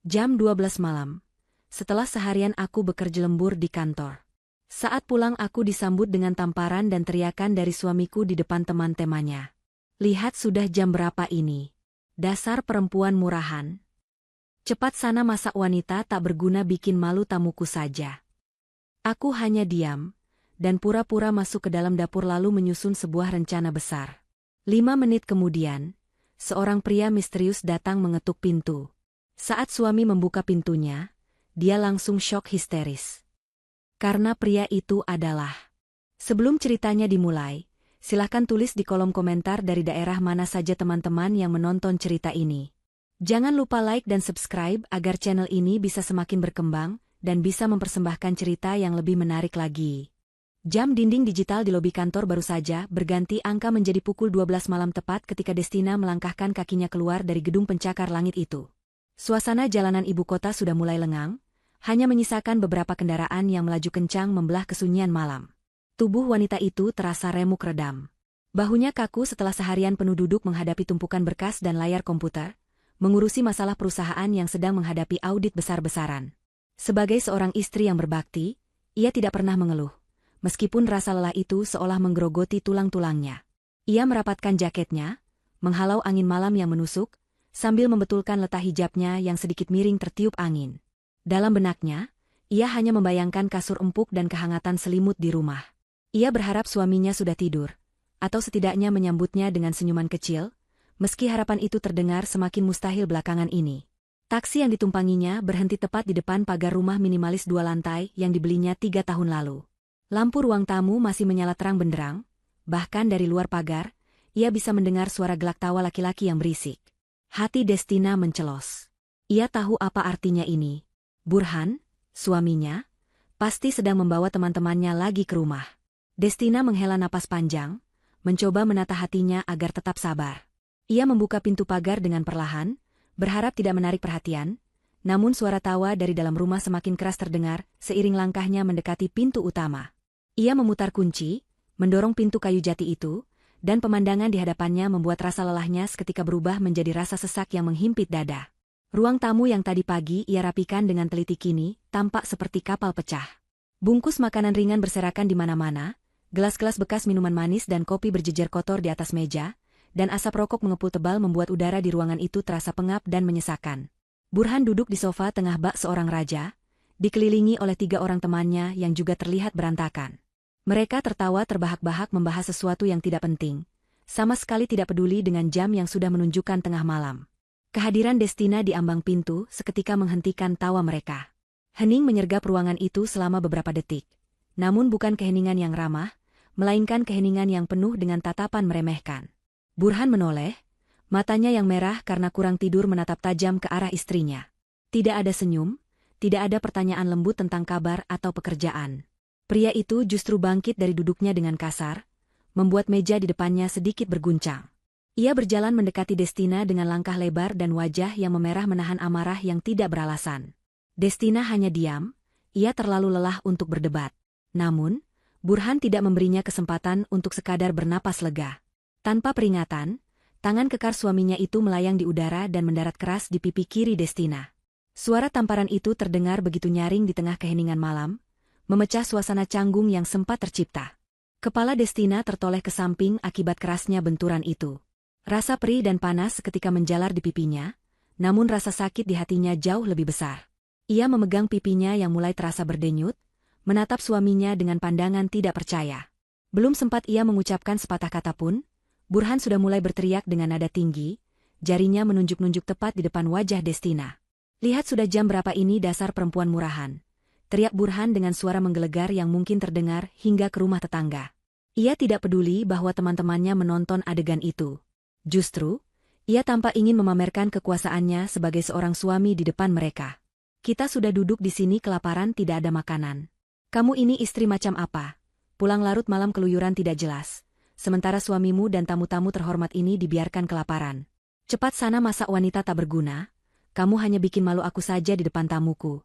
Jam 12 malam. Setelah seharian aku bekerja lembur di kantor. Saat pulang aku disambut dengan tamparan dan teriakan dari suamiku di depan teman-temannya. Lihat sudah jam berapa ini. Dasar perempuan murahan. Cepat sana masak, wanita tak berguna, bikin malu tamuku saja. Aku hanya diam, dan pura-pura masuk ke dalam dapur lalu menyusun sebuah rencana besar. 5 menit kemudian, seorang pria misterius datang mengetuk pintu. Saat suami membuka pintunya, dia langsung syok histeris. Karena pria itu adalah. Sebelum ceritanya dimulai, silahkan tulis di kolom komentar dari daerah mana saja teman-teman yang menonton cerita ini. Jangan lupa like dan subscribe agar channel ini bisa semakin berkembang dan bisa mempersembahkan cerita yang lebih menarik lagi. Jam dinding digital di lobi kantor baru saja berganti angka menjadi pukul 12 malam, tepat ketika Destina melangkahkan kakinya keluar dari gedung pencakar langit itu. Suasana jalanan ibu kota sudah mulai lengang, hanya menyisakan beberapa kendaraan yang melaju kencang membelah kesunyian malam. Tubuh wanita itu terasa remuk redam. Bahunya kaku setelah seharian penuh duduk menghadapi tumpukan berkas dan layar komputer, mengurusi masalah perusahaan yang sedang menghadapi audit besar-besaran. Sebagai seorang istri yang berbakti, ia tidak pernah mengeluh, meskipun rasa lelah itu seolah menggerogoti tulang-tulangnya. Ia merapatkan jaketnya, menghalau angin malam yang menusuk, sambil membetulkan letak hijabnya yang sedikit miring tertiup angin. Dalam benaknya, ia hanya membayangkan kasur empuk dan kehangatan selimut di rumah. Ia berharap suaminya sudah tidur, atau setidaknya menyambutnya dengan senyuman kecil, meski harapan itu terdengar semakin mustahil belakangan ini. Taksi yang ditumpanginya berhenti tepat di depan pagar rumah minimalis 2 lantai yang dibelinya 3 tahun lalu. Lampu ruang tamu masih menyala terang benderang, bahkan dari luar pagar, ia bisa mendengar suara gelak tawa laki-laki yang berisik. Hati Destina mencelos. Ia tahu apa artinya ini. Burhan, suaminya, pasti sedang membawa teman-temannya lagi ke rumah. Destina menghela napas panjang, mencoba menata hatinya agar tetap sabar. Ia membuka pintu pagar dengan perlahan, berharap tidak menarik perhatian, namun suara tawa dari dalam rumah semakin keras terdengar seiring langkahnya mendekati pintu utama. Ia memutar kunci, mendorong pintu kayu jati itu, dan pemandangan di hadapannya membuat rasa lelahnya seketika berubah menjadi rasa sesak yang menghimpit dada. Ruang tamu yang tadi pagi ia rapikan dengan teliti kini tampak seperti kapal pecah. Bungkus makanan ringan berserakan di mana-mana, gelas-gelas bekas minuman manis dan kopi berjejer kotor di atas meja, dan asap rokok mengepul tebal membuat udara di ruangan itu terasa pengap dan menyesakan. Burhan duduk di sofa tengah bak seorang raja, dikelilingi oleh 3 orang temannya yang juga terlihat berantakan. Mereka tertawa terbahak-bahak membahas sesuatu yang tidak penting, sama sekali tidak peduli dengan jam yang sudah menunjukkan tengah malam. Kehadiran Destina di ambang pintu seketika menghentikan tawa mereka. Hening menyergap ruangan itu selama beberapa detik. Namun bukan keheningan yang ramah, melainkan keheningan yang penuh dengan tatapan meremehkan. Burhan menoleh, matanya yang merah karena kurang tidur menatap tajam ke arah istrinya. Tidak ada senyum, tidak ada pertanyaan lembut tentang kabar atau pekerjaan. Pria itu justru bangkit dari duduknya dengan kasar, membuat meja di depannya sedikit berguncang. Ia berjalan mendekati Destina dengan langkah lebar dan wajah yang memerah menahan amarah yang tidak beralasan. Destina hanya diam, ia terlalu lelah untuk berdebat. Namun, Burhan tidak memberinya kesempatan untuk sekadar bernapas lega. Tanpa peringatan, tangan kekar suaminya itu melayang di udara dan mendarat keras di pipi kiri Destina. Suara tamparan itu terdengar begitu nyaring di tengah keheningan malam, memecah suasana canggung yang sempat tercipta. Kepala Destina tertoleh ke samping akibat kerasnya benturan itu. Rasa perih dan panas seketika menjalar di pipinya, namun rasa sakit di hatinya jauh lebih besar. Ia memegang pipinya yang mulai terasa berdenyut, menatap suaminya dengan pandangan tidak percaya. Belum sempat ia mengucapkan sepatah kata pun, Burhan sudah mulai berteriak dengan nada tinggi, jarinya menunjuk-nunjuk tepat di depan wajah Destina. Lihat sudah jam berapa ini, dasar perempuan murahan. Teriak Burhan dengan suara menggelegar yang mungkin terdengar hingga ke rumah tetangga. Ia tidak peduli bahwa teman-temannya menonton adegan itu. Justru, ia tampak ingin memamerkan kekuasaannya sebagai seorang suami di depan mereka. Kita sudah duduk di sini kelaparan, tidak ada makanan. Kamu ini istri macam apa? Pulang larut malam keluyuran tidak jelas. Sementara suamimu dan tamu-tamu terhormat ini dibiarkan kelaparan. Cepat sana masak, wanita tak berguna. Kamu hanya bikin malu aku saja di depan tamuku.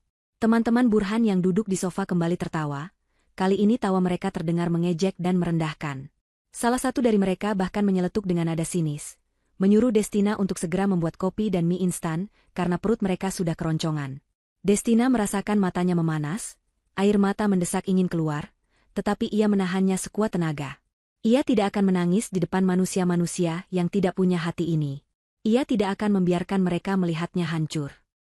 Teman-teman Burhan yang duduk di sofa kembali tertawa. Kali ini tawa mereka terdengar mengejek dan merendahkan. Salah satu dari mereka bahkan menyeletuk dengan nada sinis. menyuruh Destina untuk segera membuat kopi dan mie instan, karena perut mereka sudah keroncongan. Destina merasakan matanya memanas, air mata mendesak ingin keluar, tetapi ia menahannya sekuat tenaga. Ia tidak akan menangis di depan manusia-manusia yang tidak punya hati ini. Ia tidak akan membiarkan mereka melihatnya hancur.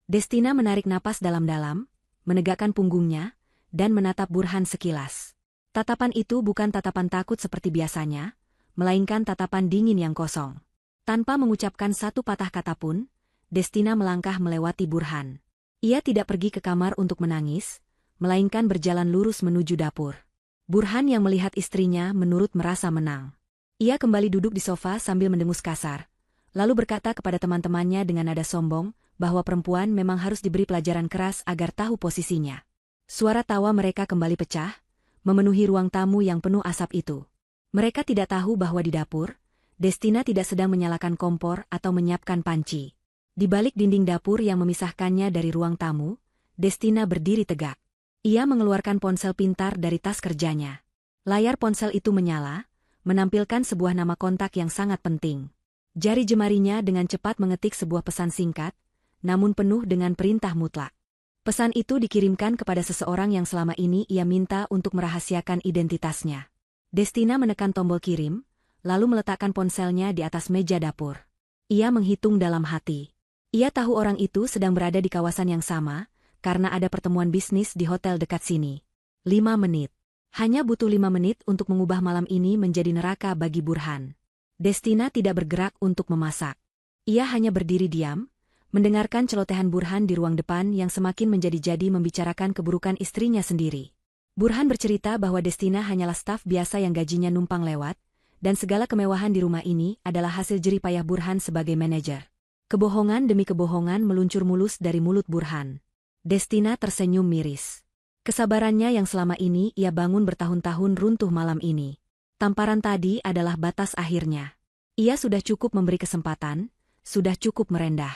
Destina menarik napas dalam-dalam, menegakkan punggungnya, dan menatap Burhan sekilas. Tatapan itu bukan tatapan takut seperti biasanya, melainkan tatapan dingin yang kosong. Tanpa mengucapkan satu patah kata pun, Destina melangkah melewati Burhan. Ia tidak pergi ke kamar untuk menangis, melainkan berjalan lurus menuju dapur. Burhan yang melihat istrinya menurut merasa menang. Ia kembali duduk di sofa sambil mendengus kasar, lalu berkata kepada teman-temannya dengan nada sombong bahwa perempuan memang harus diberi pelajaran keras agar tahu posisinya. Suara tawa mereka kembali pecah, memenuhi ruang tamu yang penuh asap itu. Mereka tidak tahu bahwa di dapur, Destina tidak sedang menyalakan kompor atau menyiapkan panci. Di balik dinding dapur yang memisahkannya dari ruang tamu, Destina berdiri tegak. Ia mengeluarkan ponsel pintar dari tas kerjanya. Layar ponsel itu menyala, menampilkan sebuah nama kontak yang sangat penting. Jari jemarinya dengan cepat mengetik sebuah pesan singkat, namun penuh dengan perintah mutlak. Pesan itu dikirimkan kepada seseorang yang selama ini ia minta untuk merahasiakan identitasnya. Destina menekan tombol kirim, lalu meletakkan ponselnya di atas meja dapur. Ia menghitung dalam hati. Ia tahu orang itu sedang berada di kawasan yang sama, karena ada pertemuan bisnis di hotel dekat sini. 5 menit. Hanya butuh 5 menit untuk mengubah malam ini menjadi neraka bagi Burhan. Destina tidak bergerak untuk memasak. Ia hanya berdiri diam, mendengarkan celotehan Burhan di ruang depan yang semakin menjadi-jadi membicarakan keburukan istrinya sendiri. Burhan bercerita bahwa Destina hanyalah staf biasa yang gajinya numpang lewat, dan segala kemewahan di rumah ini adalah hasil jerih payah Burhan sebagai manajer. Kebohongan demi kebohongan meluncur mulus dari mulut Burhan. Destina tersenyum miris. Kesabarannya yang selama ini ia bangun bertahun-tahun runtuh malam ini. Tamparan tadi adalah batas akhirnya. Ia sudah cukup memberi kesempatan, sudah cukup merendah.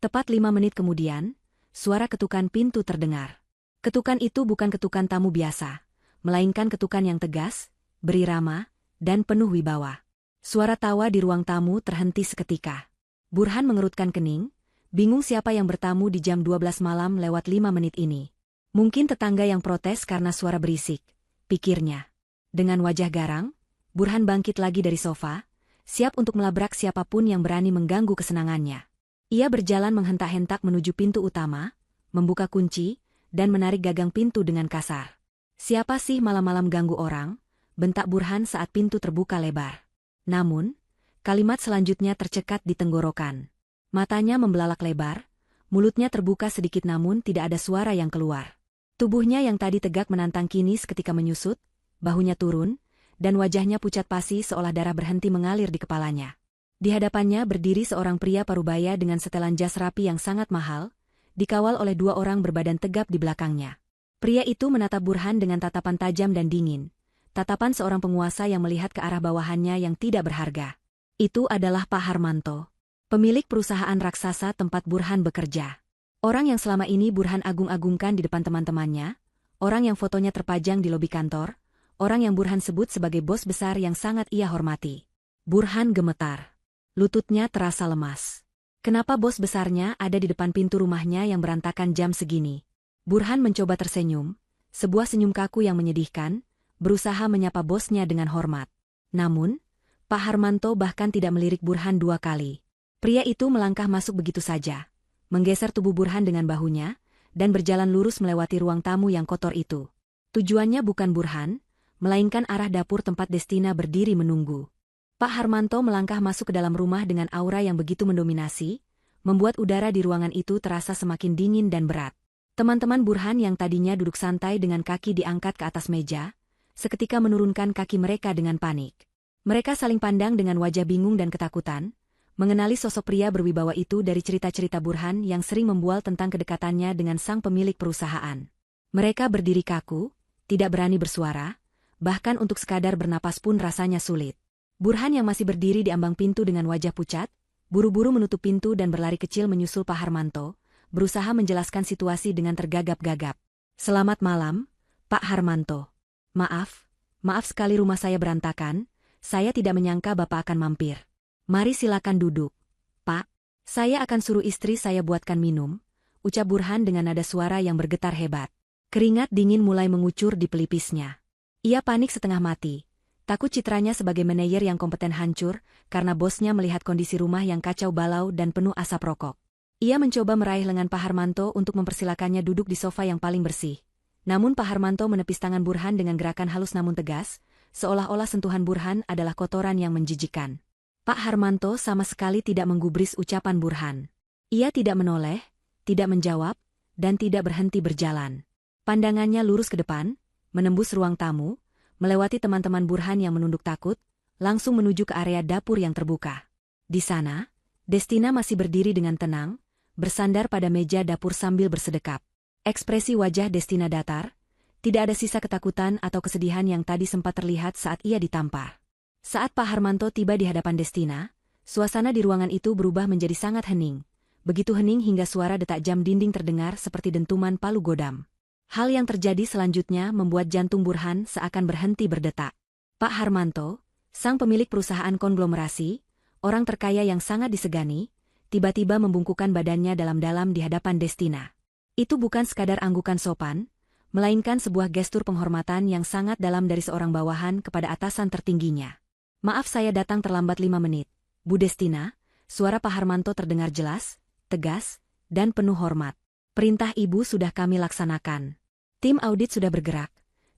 Tepat 5 menit kemudian, suara ketukan pintu terdengar. Ketukan itu bukan ketukan tamu biasa, melainkan ketukan yang tegas, berirama, dan penuh wibawa. Suara tawa di ruang tamu terhenti seketika. Burhan mengerutkan kening, bingung siapa yang bertamu di jam 12 malam lewat 5 menit ini. Mungkin tetangga yang protes karena suara berisik, pikirnya. Dengan wajah garang, Burhan bangkit lagi dari sofa, siap untuk melabrak siapapun yang berani mengganggu kesenangannya. Ia berjalan menghentak-hentak menuju pintu utama, membuka kunci, dan menarik gagang pintu dengan kasar. Siapa sih malam-malam ganggu orang? Bentak Burhan saat pintu terbuka lebar. Namun, kalimat selanjutnya tercekat di tenggorokan. Matanya membelalak lebar, mulutnya terbuka sedikit namun tidak ada suara yang keluar. Tubuhnya yang tadi tegak menantang kini seketika menyusut, bahunya turun, dan wajahnya pucat pasi seolah darah berhenti mengalir di kepalanya. Di hadapannya berdiri seorang pria parubaya dengan setelan jas rapi yang sangat mahal, dikawal oleh 2 orang berbadan tegap di belakangnya. Pria itu menatap Burhan dengan tatapan tajam dan dingin, tatapan seorang penguasa yang melihat ke arah bawahannya yang tidak berharga. Itu adalah Pak Harmanto, pemilik perusahaan raksasa tempat Burhan bekerja. Orang yang selama ini Burhan agung-agungkan di depan teman-temannya, orang yang fotonya terpajang di lobi kantor, orang yang Burhan sebut sebagai bos besar yang sangat ia hormati. Burhan gemetar. Lututnya terasa lemas. Kenapa bos besarnya ada di depan pintu rumahnya yang berantakan jam segini? Burhan mencoba tersenyum, sebuah senyum kaku yang menyedihkan, berusaha menyapa bosnya dengan hormat. Namun, Pak Harmanto bahkan tidak melirik Burhan 2 kali. Pria itu melangkah masuk begitu saja, menggeser tubuh Burhan dengan bahunya, dan berjalan lurus melewati ruang tamu yang kotor itu. Tujuannya bukan Burhan, melainkan arah dapur tempat Destina berdiri menunggu. Pak Harmanto melangkah masuk ke dalam rumah dengan aura yang begitu mendominasi, membuat udara di ruangan itu terasa semakin dingin dan berat. Teman-teman Burhan yang tadinya duduk santai dengan kaki diangkat ke atas meja, seketika menurunkan kaki mereka dengan panik. Mereka saling pandang dengan wajah bingung dan ketakutan, mengenali sosok pria berwibawa itu dari cerita-cerita Burhan yang sering membual tentang kedekatannya dengan sang pemilik perusahaan. Mereka berdiri kaku, tidak berani bersuara, bahkan untuk sekadar bernapas pun rasanya sulit. Burhan yang masih berdiri di ambang pintu dengan wajah pucat, buru-buru menutup pintu dan berlari kecil menyusul Pak Harmanto, berusaha menjelaskan situasi dengan tergagap-gagap. "Selamat malam, Pak Harmanto. Maaf sekali rumah saya berantakan, saya tidak menyangka Bapak akan mampir." Mari silakan duduk. Pak, saya akan suruh istri saya buatkan minum, ucap Burhan dengan nada suara yang bergetar hebat. Keringat dingin mulai mengucur di pelipisnya. Ia panik setengah mati. Takut citranya sebagai manajer yang kompeten hancur, karena bosnya melihat kondisi rumah yang kacau balau dan penuh asap rokok. Ia mencoba meraih lengan Pak Harmanto untuk mempersilakannya duduk di sofa yang paling bersih. Namun Pak Harmanto menepis tangan Burhan dengan gerakan halus namun tegas, seolah-olah sentuhan Burhan adalah kotoran yang menjijikkan. Pak Harmanto sama sekali tidak menggubris ucapan Burhan. Ia tidak menoleh, tidak menjawab, dan tidak berhenti berjalan. Pandangannya lurus ke depan, menembus ruang tamu, melewati teman-teman Burhan yang menunduk takut, langsung menuju ke area dapur yang terbuka. Di sana, Destina masih berdiri dengan tenang, bersandar pada meja dapur sambil bersedekap. Ekspresi wajah Destina datar, tidak ada sisa ketakutan atau kesedihan yang tadi sempat terlihat saat ia ditampar. Saat Pak Harmanto tiba di hadapan Destina, suasana di ruangan itu berubah menjadi sangat hening. Begitu hening hingga suara detak jam dinding terdengar seperti dentuman palu godam. Hal yang terjadi selanjutnya membuat jantung Burhan seakan berhenti berdetak. Pak Harmanto, sang pemilik perusahaan konglomerasi, orang terkaya yang sangat disegani, tiba-tiba membungkukkan badannya dalam-dalam di hadapan Destina. Itu bukan sekadar anggukan sopan, melainkan sebuah gestur penghormatan yang sangat dalam dari seorang bawahan kepada atasan tertingginya. Maaf saya datang terlambat 5 menit. Bu Destina, suara Pak Harmanto terdengar jelas, tegas, dan penuh hormat. Perintah Ibu sudah kami laksanakan. Tim audit sudah bergerak,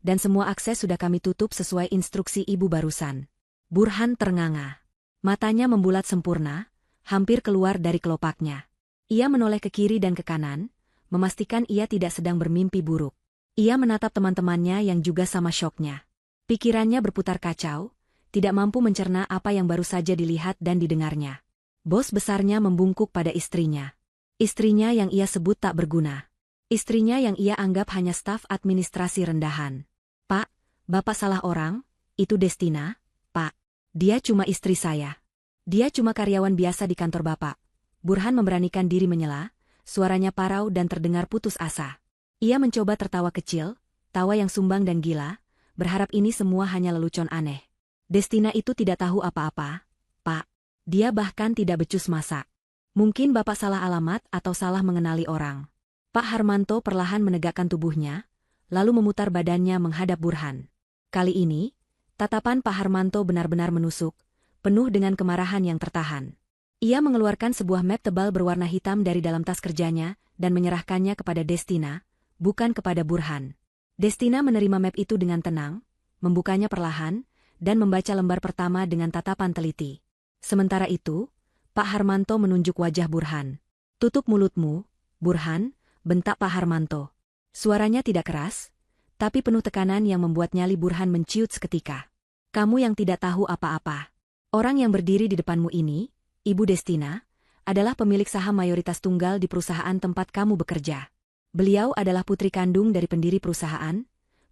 dan semua akses sudah kami tutup sesuai instruksi Ibu barusan. Burhan ternganga. Matanya membulat sempurna, hampir keluar dari kelopaknya. Ia menoleh ke kiri dan ke kanan, memastikan ia tidak sedang bermimpi buruk. Ia menatap teman-temannya yang juga sama syoknya. Pikirannya berputar kacau, tidak mampu mencerna apa yang baru saja dilihat dan didengarnya. Bos besarnya membungkuk pada istrinya. Istrinya yang ia sebut tak berguna. Istrinya yang ia anggap hanya staf administrasi rendahan. Pak, Bapak salah orang, itu Destina, Pak. Dia cuma istri saya. Dia cuma karyawan biasa di kantor Bapak. Burhan memberanikan diri menyela, suaranya parau dan terdengar putus asa. Ia mencoba tertawa kecil, tawa yang sumbang dan gila, berharap ini semua hanya lelucon aneh. Destina itu tidak tahu apa-apa, Pak. Dia bahkan tidak becus masak. Mungkin Bapak salah alamat atau salah mengenali orang. Pak Harmanto perlahan menegakkan tubuhnya, lalu memutar badannya menghadap Burhan. Kali ini, tatapan Pak Harmanto benar-benar menusuk, penuh dengan kemarahan yang tertahan. Ia mengeluarkan sebuah map tebal berwarna hitam dari dalam tas kerjanya dan menyerahkannya kepada Destina, bukan kepada Burhan. Destina menerima map itu dengan tenang, membukanya perlahan, dan membaca lembar pertama dengan tatapan teliti. Sementara itu, Pak Harmanto menunjuk wajah Burhan. Tutup mulutmu, Burhan, bentak Pak Harmanto. Suaranya tidak keras, tapi penuh tekanan yang membuat nyali Burhan menciut seketika. Kamu yang tidak tahu apa-apa. Orang yang berdiri di depanmu ini, Ibu Destina, adalah pemilik saham mayoritas tunggal di perusahaan tempat kamu bekerja. Beliau adalah putri kandung dari pendiri perusahaan,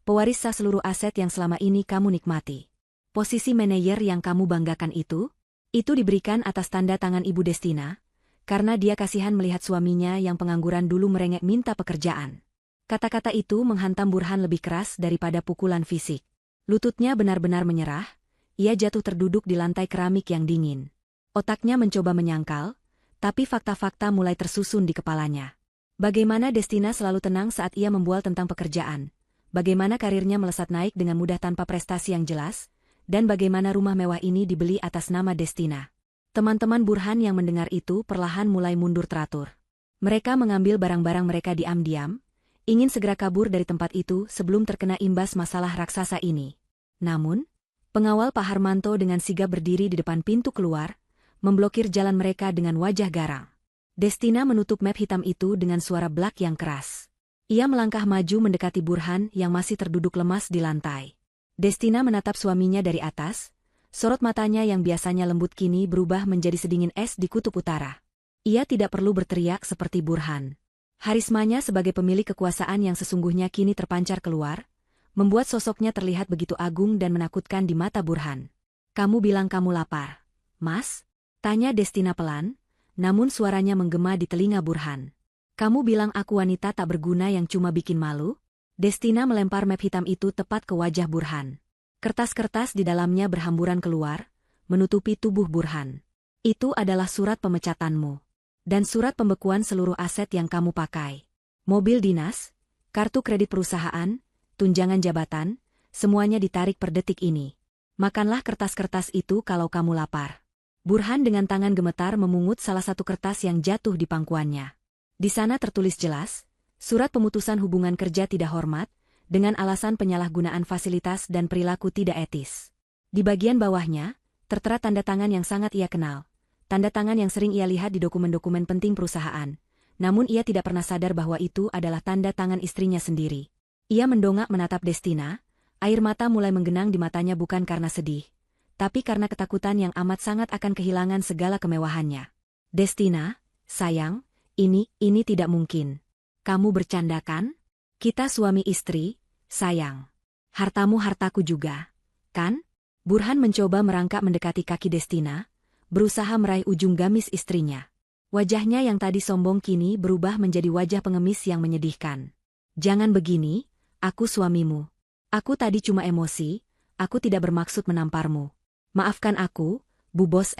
pewaris sah seluruh aset yang selama ini kamu nikmati. Posisi manajer yang kamu banggakan itu diberikan atas tanda tangan Ibu Destina, karena dia kasihan melihat suaminya yang pengangguran dulu merengek minta pekerjaan. Kata-kata itu menghantam Burhan lebih keras daripada pukulan fisik. Lututnya benar-benar menyerah, ia jatuh terduduk di lantai keramik yang dingin. Otaknya mencoba menyangkal, tapi fakta-fakta mulai tersusun di kepalanya. Bagaimana Destina selalu tenang saat ia membual tentang pekerjaan, bagaimana karirnya melesat naik dengan mudah tanpa prestasi yang jelas, dan bagaimana rumah mewah ini dibeli atas nama Destina. Teman-teman Burhan yang mendengar itu perlahan mulai mundur teratur. Mereka mengambil barang-barang mereka diam-diam, ingin segera kabur dari tempat itu sebelum terkena imbas masalah raksasa ini. Namun, pengawal Pak Harmanto dengan sigap berdiri di depan pintu keluar, memblokir jalan mereka dengan wajah garang. Destina menutup map hitam itu dengan suara blak yang keras. Ia melangkah maju mendekati Burhan yang masih terduduk lemas di lantai. Destina menatap suaminya dari atas, sorot matanya yang biasanya lembut kini berubah menjadi sedingin es di kutub utara. Ia tidak perlu berteriak seperti Burhan. Harismanya sebagai pemilik kekuasaan yang sesungguhnya kini terpancar keluar, membuat sosoknya terlihat begitu agung dan menakutkan di mata Burhan. Kamu bilang kamu lapar, Mas? Tanya Destina pelan, namun suaranya menggema di telinga Burhan. Kamu bilang aku wanita tak berguna yang cuma bikin malu? Destina melempar map hitam itu tepat ke wajah Burhan. Kertas-kertas di dalamnya berhamburan keluar, menutupi tubuh Burhan. Itu adalah surat pemecatanmu. Dan surat pembekuan seluruh aset yang kamu pakai. Mobil dinas, kartu kredit perusahaan, tunjangan jabatan, semuanya ditarik per detik ini. Makanlah kertas-kertas itu kalau kamu lapar. Burhan dengan tangan gemetar memungut salah satu kertas yang jatuh di pangkuannya. Di sana tertulis jelas, surat pemutusan hubungan kerja tidak hormat, dengan alasan penyalahgunaan fasilitas dan perilaku tidak etis. Di bagian bawahnya, tertera tanda tangan yang sangat ia kenal. Tanda tangan yang sering ia lihat di dokumen-dokumen penting perusahaan. Namun ia tidak pernah sadar bahwa itu adalah tanda tangan istrinya sendiri. Ia mendongak menatap Destina, air mata mulai menggenang di matanya bukan karena sedih, tapi karena ketakutan yang amat sangat akan kehilangan segala kemewahannya. Destina, sayang, ini tidak mungkin. Kamu bercanda kan? Kita suami istri, sayang. Hartamu hartaku juga, kan? Burhan mencoba merangkak mendekati kaki Destina, berusaha meraih ujung gamis istrinya. Wajahnya yang tadi sombong kini berubah menjadi wajah pengemis yang menyedihkan. Jangan begini, aku suamimu. Aku tadi cuma emosi, aku tidak bermaksud menamparmu. Maafkan aku, Bu Bos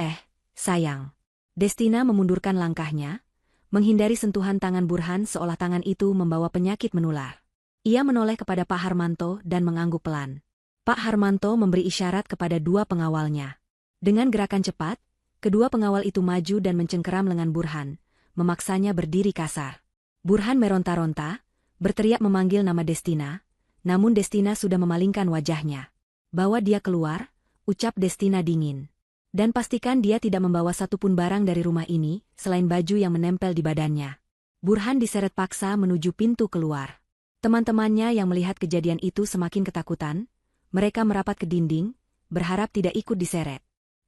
sayang. Destina memundurkan langkahnya, menghindari sentuhan tangan Burhan seolah tangan itu membawa penyakit menular. Ia menoleh kepada Pak Harmanto dan mengangguk pelan. Pak Harmanto memberi isyarat kepada dua pengawalnya. Dengan gerakan cepat, kedua pengawal itu maju dan mencengkeram lengan Burhan, memaksanya berdiri kasar. Burhan meronta-ronta, berteriak memanggil nama Destina, namun Destina sudah memalingkan wajahnya. Bawa dia keluar, ucap Destina dingin. Dan pastikan dia tidak membawa satupun barang dari rumah ini, selain baju yang menempel di badannya. Burhan diseret paksa menuju pintu keluar. Teman-temannya yang melihat kejadian itu semakin ketakutan, mereka merapat ke dinding, berharap tidak ikut diseret.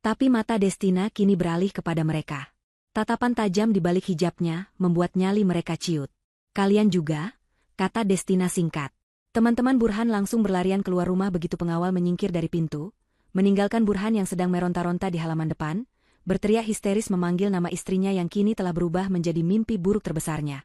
Tapi mata Destina kini beralih kepada mereka. Tatapan tajam di balik hijabnya membuat nyali mereka ciut. Kalian juga, kata Destina singkat. Teman-teman Burhan langsung berlarian keluar rumah begitu pengawal menyingkir dari pintu, meninggalkan Burhan yang sedang meronta-ronta di halaman depan, berteriak histeris memanggil nama istrinya yang kini telah berubah menjadi mimpi buruk terbesarnya.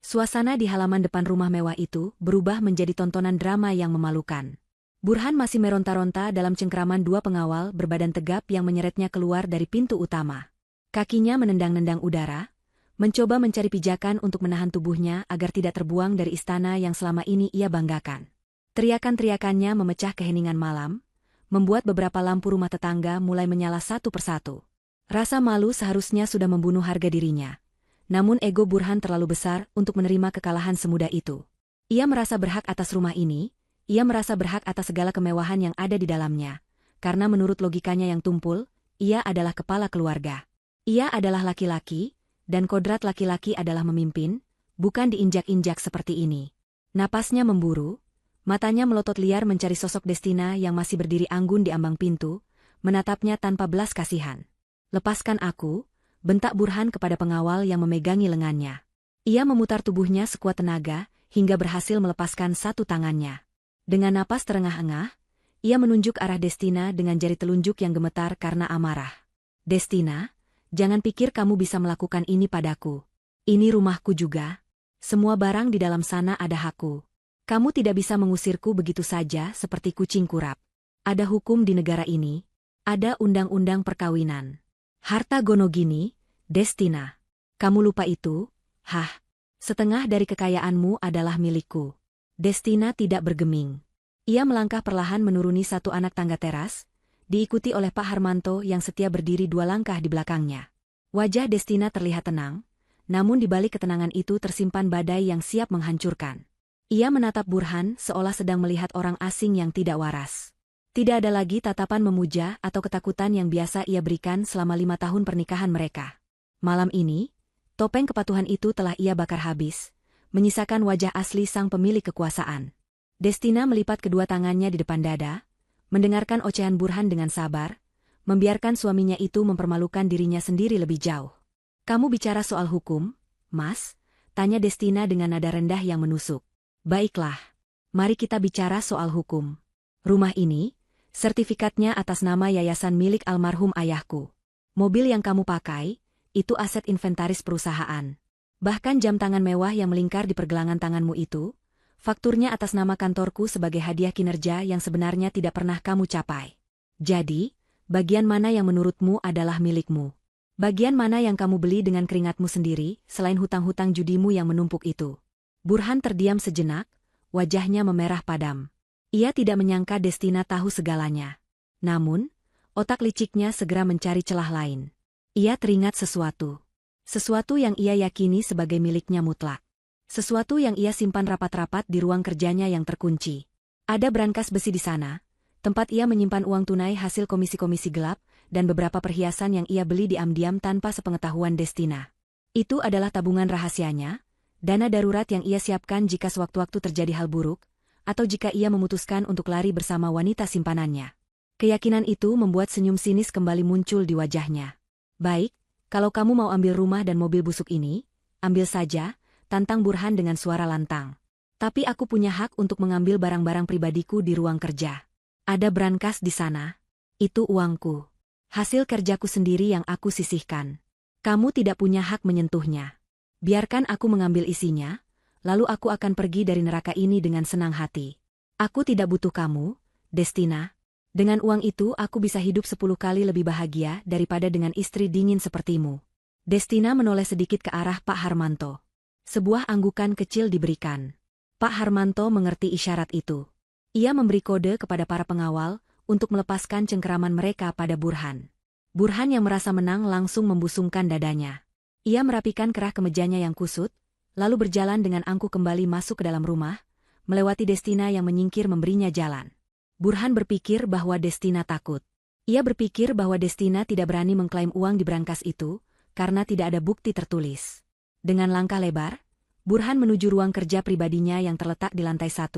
Suasana di halaman depan rumah mewah itu berubah menjadi tontonan drama yang memalukan. Burhan masih meronta-ronta dalam cengkeraman dua pengawal berbadan tegap yang menyeretnya keluar dari pintu utama. Kakinya menendang-nendang udara, mencoba mencari pijakan untuk menahan tubuhnya agar tidak terbuang dari istana yang selama ini ia banggakan. Teriakan-teriakannya memecah keheningan malam, membuat beberapa lampu rumah tetangga mulai menyala satu persatu. Rasa malu seharusnya sudah membunuh harga dirinya. Namun ego Burhan terlalu besar untuk menerima kekalahan semudah itu. Ia merasa berhak atas rumah ini. Ia merasa berhak atas segala kemewahan yang ada di dalamnya, karena menurut logikanya yang tumpul, ia adalah kepala keluarga. Ia adalah laki-laki, dan kodrat laki-laki adalah memimpin, bukan diinjak-injak seperti ini. Napasnya memburu, matanya melotot liar mencari sosok Destina yang masih berdiri anggun di ambang pintu, menatapnya tanpa belas kasihan. Lepaskan aku, bentak Burhan kepada pengawal yang memegangi lengannya. Ia memutar tubuhnya sekuat tenaga, hingga berhasil melepaskan satu tangannya. Dengan napas terengah-engah, ia menunjuk arah Destina dengan jari telunjuk yang gemetar karena amarah. Destina, jangan pikir kamu bisa melakukan ini padaku. Ini rumahku juga. Semua barang di dalam sana ada hakku. Kamu tidak bisa mengusirku begitu saja seperti kucing kurap. Ada hukum di negara ini. Ada undang-undang perkawinan. Harta gonogini, Destina. Kamu lupa itu? Hah? Setengah dari kekayaanmu adalah milikku. Destina tidak bergeming. Ia melangkah perlahan menuruni satu anak tangga teras, diikuti oleh Pak Harmanto yang setia berdiri dua langkah di belakangnya. Wajah Destina terlihat tenang, namun di balik ketenangan itu tersimpan badai yang siap menghancurkan. Ia menatap Burhan seolah sedang melihat orang asing yang tidak waras. Tidak ada lagi tatapan memuja atau ketakutan yang biasa ia berikan selama 5 tahun pernikahan mereka. Malam ini, topeng kepatuhan itu telah ia bakar habis, menyisakan wajah asli sang pemilik kekuasaan. Destina melipat kedua tangannya di depan dada, mendengarkan ocehan Burhan dengan sabar, membiarkan suaminya itu mempermalukan dirinya sendiri lebih jauh. Kamu bicara soal hukum, Mas? Tanya Destina dengan nada rendah yang menusuk. Baiklah, mari kita bicara soal hukum. Rumah ini, sertifikatnya atas nama yayasan milik almarhum ayahku. Mobil yang kamu pakai, itu aset inventaris perusahaan. Bahkan jam tangan mewah yang melingkar di pergelangan tanganmu itu, fakturnya atas nama kantorku sebagai hadiah kinerja yang sebenarnya tidak pernah kamu capai. Jadi, bagian mana yang menurutmu adalah milikmu? Bagian mana yang kamu beli dengan keringatmu sendiri, selain hutang-hutang judimu yang menumpuk itu? Burhan terdiam sejenak, wajahnya memerah padam. Ia tidak menyangka Destina tahu segalanya. Namun, otak liciknya segera mencari celah lain. Ia teringat sesuatu. Sesuatu yang ia yakini sebagai miliknya mutlak. Sesuatu yang ia simpan rapat-rapat di ruang kerjanya yang terkunci. Ada brankas besi di sana, tempat ia menyimpan uang tunai hasil komisi-komisi gelap, dan beberapa perhiasan yang ia beli diam-diam tanpa sepengetahuan Destina. Itu adalah tabungan rahasianya, dana darurat yang ia siapkan jika sewaktu-waktu terjadi hal buruk, atau jika ia memutuskan untuk lari bersama wanita simpanannya. Keyakinan itu membuat senyum sinis kembali muncul di wajahnya. Baik, kalau kamu mau ambil rumah dan mobil busuk ini, ambil saja, tantang Burhan dengan suara lantang. Tapi aku punya hak untuk mengambil barang-barang pribadiku di ruang kerja. Ada brankas di sana. Itu uangku. Hasil kerjaku sendiri yang aku sisihkan. Kamu tidak punya hak menyentuhnya. Biarkan aku mengambil isinya, lalu aku akan pergi dari neraka ini dengan senang hati. Aku tidak butuh kamu, Destina. Dengan uang itu aku bisa hidup 10 kali lebih bahagia daripada dengan istri dingin sepertimu. Destina menoleh sedikit ke arah Pak Harmanto. Sebuah anggukan kecil diberikan. Pak Harmanto mengerti isyarat itu. Ia memberi kode kepada para pengawal untuk melepaskan cengkeraman mereka pada Burhan. Burhan yang merasa menang langsung membusungkan dadanya. Ia merapikan kerah kemejanya yang kusut, lalu berjalan dengan angkuh kembali masuk ke dalam rumah, melewati Destina yang menyingkir memberinya jalan. Burhan berpikir bahwa Destina takut. Ia berpikir bahwa Destina tidak berani mengklaim uang di brankas itu, karena tidak ada bukti tertulis. Dengan langkah lebar, Burhan menuju ruang kerja pribadinya yang terletak di lantai 1,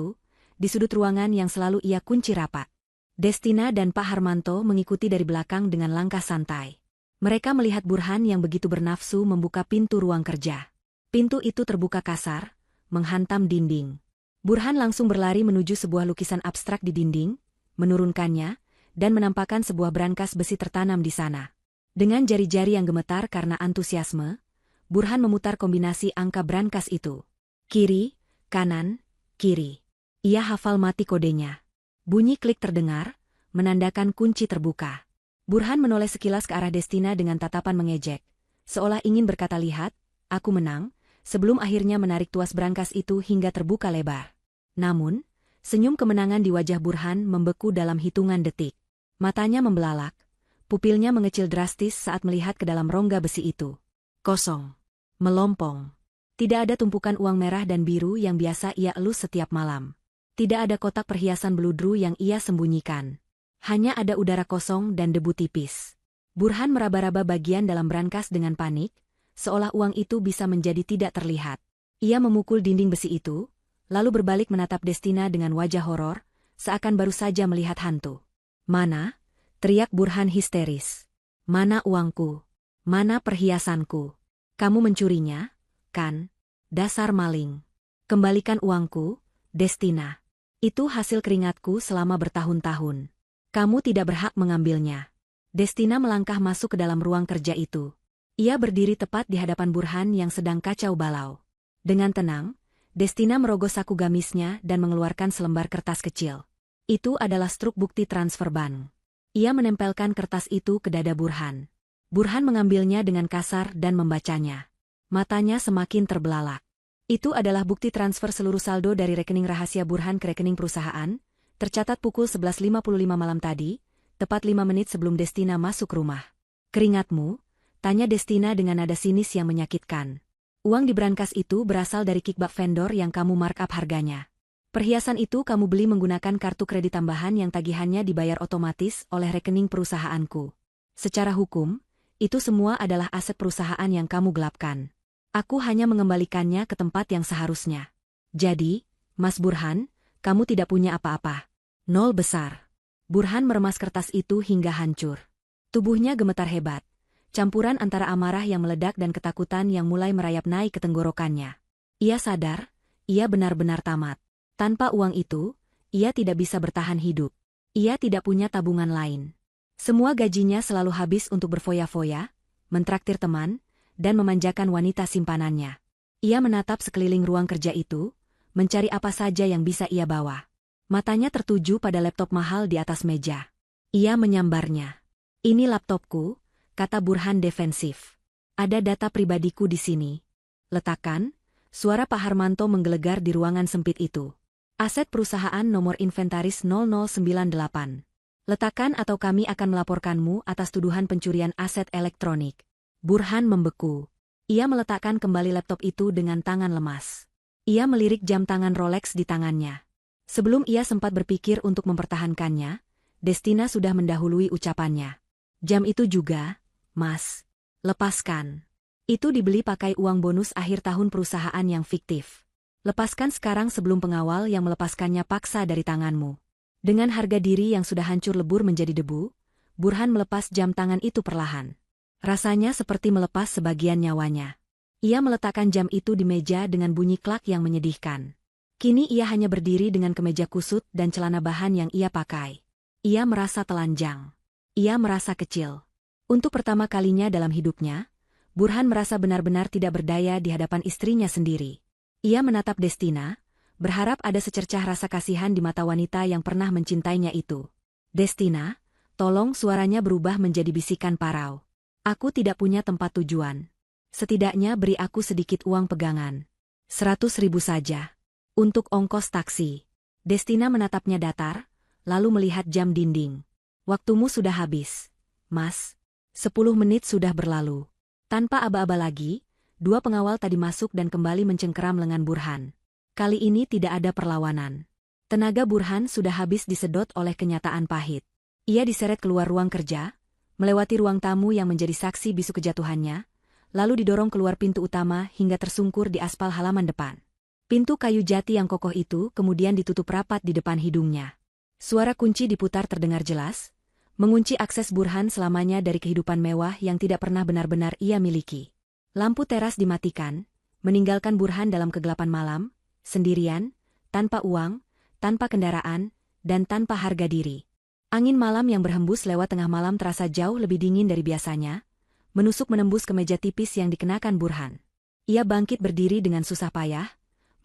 di sudut ruangan yang selalu ia kunci rapat. Destina dan Pak Harmanto mengikuti dari belakang dengan langkah santai. Mereka melihat Burhan yang begitu bernafsu membuka pintu ruang kerja. Pintu itu terbuka kasar, menghantam dinding. Burhan langsung berlari menuju sebuah lukisan abstrak di dinding, menurunkannya, dan menampakkan sebuah brankas besi tertanam di sana. Dengan jari-jari yang gemetar karena antusiasme, Burhan memutar kombinasi angka brankas itu. Kiri, kanan, kiri. Ia hafal mati kodenya. Bunyi klik terdengar, menandakan kunci terbuka. Burhan menoleh sekilas ke arah Destina dengan tatapan mengejek, seolah ingin berkata lihat, aku menang, sebelum akhirnya menarik tuas brankas itu hingga terbuka lebar. Namun, senyum kemenangan di wajah Burhan membeku dalam hitungan detik. Matanya membelalak, pupilnya mengecil drastis saat melihat ke dalam rongga besi itu. Kosong. Melompong. Tidak ada tumpukan uang merah dan biru yang biasa ia elus setiap malam. Tidak ada kotak perhiasan beludru yang ia sembunyikan. Hanya ada udara kosong dan debu tipis. Burhan meraba-raba bagian dalam brankas dengan panik, seolah uang itu bisa menjadi tidak terlihat. Ia memukul dinding besi itu, lalu berbalik menatap Destina dengan wajah horor, seakan baru saja melihat hantu. Mana? Teriak Burhan histeris. Mana uangku? Mana perhiasanku? Kamu mencurinya, kan? Dasar maling. Kembalikan uangku, Destina. Itu hasil keringatku selama bertahun-tahun. Kamu tidak berhak mengambilnya. Destina melangkah masuk ke dalam ruang kerja itu. Ia berdiri tepat di hadapan Burhan yang sedang kacau balau. Dengan tenang, Destina merogoh saku gamisnya dan mengeluarkan selembar kertas kecil. Itu adalah struk bukti transfer bank. Ia menempelkan kertas itu ke dada Burhan. Burhan mengambilnya dengan kasar dan membacanya. Matanya semakin terbelalak. Itu adalah bukti transfer seluruh saldo dari rekening rahasia Burhan ke rekening perusahaan, tercatat pukul 11.55 malam tadi, tepat 5 menit sebelum Destina masuk rumah. Keringatmu? Tanya Destina dengan nada sinis yang menyakitkan. Uang di brankas itu berasal dari kickback vendor yang kamu markup harganya. Perhiasan itu kamu beli menggunakan kartu kredit tambahan yang tagihannya dibayar otomatis oleh rekening perusahaanku. Secara hukum, itu semua adalah aset perusahaan yang kamu gelapkan. Aku hanya mengembalikannya ke tempat yang seharusnya. Jadi, Mas Burhan, kamu tidak punya apa-apa. Nol besar. Burhan meremas kertas itu hingga hancur. Tubuhnya gemetar hebat. Campuran antara amarah yang meledak dan ketakutan yang mulai merayap naik ke tenggorokannya. Ia sadar, ia benar-benar tamat. Tanpa uang itu, ia tidak bisa bertahan hidup. Ia tidak punya tabungan lain. Semua gajinya selalu habis untuk berfoya-foya, mentraktir teman, dan memanjakan wanita simpanannya. Ia menatap sekeliling ruang kerja itu, mencari apa saja yang bisa ia bawa. Matanya tertuju pada laptop mahal di atas meja. Ia menyambarnya. Ini laptopku, kata Burhan defensif. Ada data pribadiku di sini. Letakkan, suara Pak Harmanto menggelegar di ruangan sempit itu. Aset perusahaan nomor inventaris 0098. Letakkan atau kami akan melaporkanmu atas tuduhan pencurian aset elektronik. Burhan membeku. Ia meletakkan kembali laptop itu dengan tangan lemas. Ia melirik jam tangan Rolex di tangannya. Sebelum ia sempat berpikir untuk mempertahankannya, Destina sudah mendahului ucapannya. Jam itu juga, Mas. Lepaskan. Itu dibeli pakai uang bonus akhir tahun perusahaan yang fiktif. Lepaskan sekarang sebelum pengawal yang melepaskannya paksa dari tanganmu. Dengan harga diri yang sudah hancur lebur menjadi debu, Burhan melepas jam tangan itu perlahan. Rasanya seperti melepas sebagian nyawanya. Ia meletakkan jam itu di meja dengan bunyi klak yang menyedihkan. Kini ia hanya berdiri dengan kemeja kusut dan celana bahan yang ia pakai. Ia merasa telanjang. Ia merasa kecil. Untuk pertama kalinya dalam hidupnya, Burhan merasa benar-benar tidak berdaya di hadapan istrinya sendiri. Ia menatap Destina, berharap ada secercah rasa kasihan di mata wanita yang pernah mencintainya itu. Destina, tolong, suaranya berubah menjadi bisikan parau. Aku tidak punya tempat tujuan. Setidaknya beri aku sedikit uang pegangan. 100.000 saja. Untuk ongkos taksi. Destina menatapnya datar, lalu melihat jam dinding. Waktumu sudah habis, Mas. 10 menit sudah berlalu. Tanpa aba-aba lagi, dua pengawal tadi masuk dan kembali mencengkeram lengan Burhan. Kali ini tidak ada perlawanan. Tenaga Burhan sudah habis disedot oleh kenyataan pahit. Ia diseret keluar ruang kerja, melewati ruang tamu yang menjadi saksi bisu kejatuhannya, lalu didorong keluar pintu utama hingga tersungkur di aspal halaman depan. Pintu kayu jati yang kokoh itu kemudian ditutup rapat di depan hidungnya. Suara kunci diputar terdengar jelas, mengunci akses Burhan selamanya dari kehidupan mewah yang tidak pernah benar-benar ia miliki. Lampu teras dimatikan, meninggalkan Burhan dalam kegelapan malam, sendirian, tanpa uang, tanpa kendaraan, dan tanpa harga diri. Angin malam yang berhembus lewat tengah malam terasa jauh lebih dingin dari biasanya, menusuk menembus kemeja tipis yang dikenakan Burhan. Ia bangkit berdiri dengan susah payah,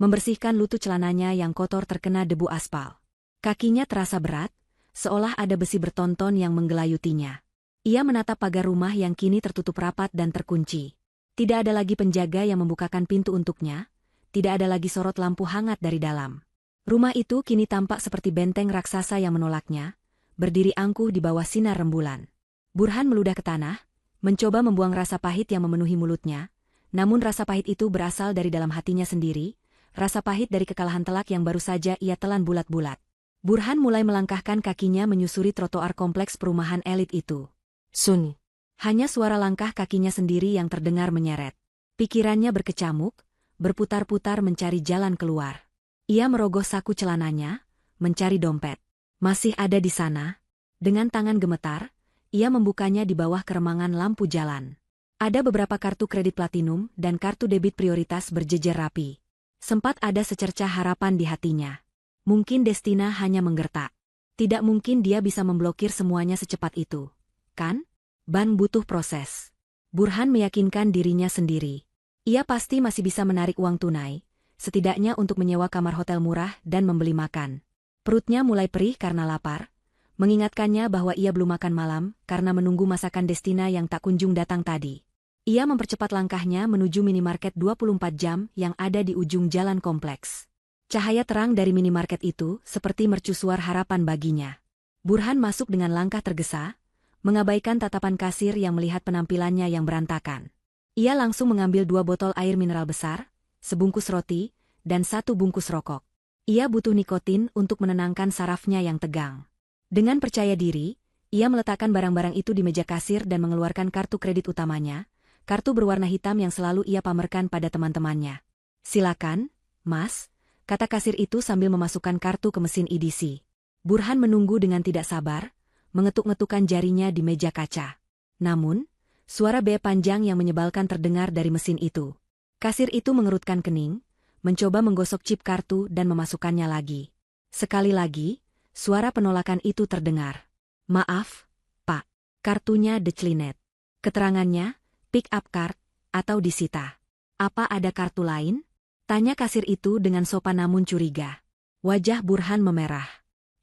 membersihkan lutut celananya yang kotor terkena debu aspal. Kakinya terasa berat, seolah ada besi bertonton yang menggelayutinya. Ia menatap pagar rumah yang kini tertutup rapat dan terkunci. Tidak ada lagi penjaga yang membukakan pintu untuknya, tidak ada lagi sorot lampu hangat dari dalam. Rumah itu kini tampak seperti benteng raksasa yang menolaknya, berdiri angkuh di bawah sinar rembulan. Burhan meludah ke tanah, mencoba membuang rasa pahit yang memenuhi mulutnya, namun rasa pahit itu berasal dari dalam hatinya sendiri, rasa pahit dari kekalahan telak yang baru saja ia telan bulat-bulat. Burhan mulai melangkahkan kakinya menyusuri trotoar kompleks perumahan elit itu. Sun. Hanya suara langkah kakinya sendiri yang terdengar menyeret. Pikirannya berkecamuk, berputar-putar mencari jalan keluar. Ia merogoh saku celananya, mencari dompet. Masih ada di sana. Dengan tangan gemetar, ia membukanya di bawah keremangan lampu jalan. Ada beberapa kartu kredit platinum dan kartu debit prioritas berjejer rapi. Sempat ada secercah harapan di hatinya. Mungkin Destina hanya menggertak. Tidak mungkin dia bisa memblokir semuanya secepat itu. Kan? Ban butuh proses. Burhan meyakinkan dirinya sendiri. Ia pasti masih bisa menarik uang tunai, setidaknya untuk menyewa kamar hotel murah dan membeli makan. Perutnya mulai perih karena lapar, mengingatkannya bahwa ia belum makan malam karena menunggu masakan Destina yang tak kunjung datang tadi. Ia mempercepat langkahnya menuju minimarket 24 jam yang ada di ujung jalan kompleks. Cahaya terang dari minimarket itu seperti mercusuar harapan baginya. Burhan masuk dengan langkah tergesa, mengabaikan tatapan kasir yang melihat penampilannya yang berantakan. Ia langsung mengambil 2 botol air mineral besar, sebungkus roti, dan 1 bungkus rokok. Ia butuh nikotin untuk menenangkan sarafnya yang tegang. Dengan percaya diri, ia meletakkan barang-barang itu di meja kasir dan mengeluarkan kartu kredit utamanya, kartu berwarna hitam yang selalu ia pamerkan pada teman-temannya. "Silakan, Mas," kata kasir itu sambil memasukkan kartu ke mesin EDC. Burhan menunggu dengan tidak sabar, mengetuk-ngetukkan jarinya di meja kaca. Namun, suara bea panjang yang menyebalkan terdengar dari mesin itu. Kasir itu mengerutkan kening, mencoba menggosok chip kartu dan memasukkannya lagi. Sekali lagi, suara penolakan itu terdengar. "Maaf, Pak. Kartunya declinet. Keterangannya, pick up card, atau disita. Apa ada kartu lain?" Tanya kasir itu dengan sopan namun curiga. Wajah Burhan memerah.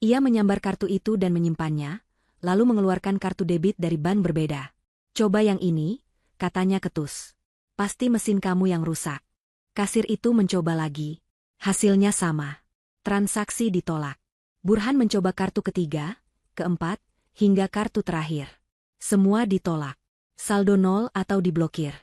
Ia menyambar kartu itu dan menyimpannya, lalu mengeluarkan kartu debit dari ban berbeda. Coba yang ini, katanya ketus. Pasti mesin kamu yang rusak. Kasir itu mencoba lagi. Hasilnya sama. Transaksi ditolak. Burhan mencoba kartu ketiga, keempat, hingga kartu terakhir. Semua ditolak. Saldo nol atau diblokir.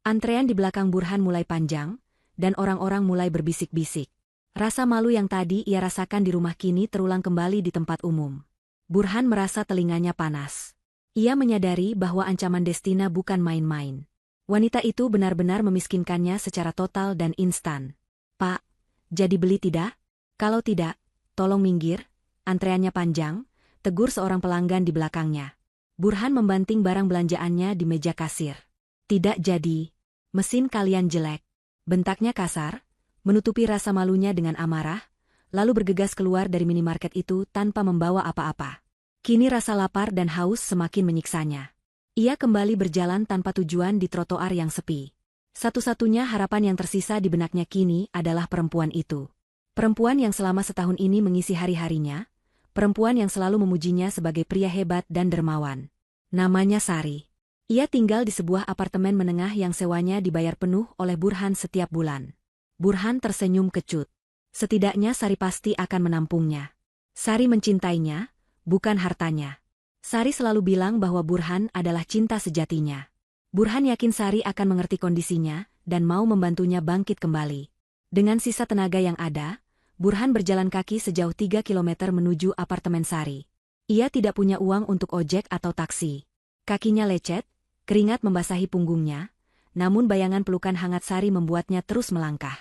Antrean di belakang Burhan mulai panjang, dan orang-orang mulai berbisik-bisik. Rasa malu yang tadi ia rasakan di rumah kini terulang kembali di tempat umum. Burhan merasa telinganya panas. Ia menyadari bahwa ancaman Destina bukan main-main. Wanita itu benar-benar memiskinkannya secara total dan instan. Pak, jadi beli tidak? Kalau tidak, tolong minggir, antreannya panjang, tegur seorang pelanggan di belakangnya. Burhan membanting barang belanjaannya di meja kasir. Tidak jadi. Mesin kalian jelek. Bentaknya kasar, menutupi rasa malunya dengan amarah, lalu bergegas keluar dari minimarket itu tanpa membawa apa-apa. Kini rasa lapar dan haus semakin menyiksanya. Ia kembali berjalan tanpa tujuan di trotoar yang sepi. Satu-satunya harapan yang tersisa di benaknya kini adalah perempuan itu. Perempuan yang selama setahun ini mengisi hari-harinya, perempuan yang selalu memujinya sebagai pria hebat dan dermawan. Namanya Sari. Ia tinggal di sebuah apartemen menengah yang sewanya dibayar penuh oleh Burhan setiap bulan. Burhan tersenyum kecut. Setidaknya Sari pasti akan menampungnya. Sari mencintainya, bukan hartanya. Sari selalu bilang bahwa Burhan adalah cinta sejatinya. Burhan yakin Sari akan mengerti kondisinya dan mau membantunya bangkit kembali. Dengan sisa tenaga yang ada, Burhan berjalan kaki sejauh 3 kilometer menuju apartemen Sari. Ia tidak punya uang untuk ojek atau taksi. Kakinya lecet, keringat membasahi punggungnya, namun bayangan pelukan hangat Sari membuatnya terus melangkah.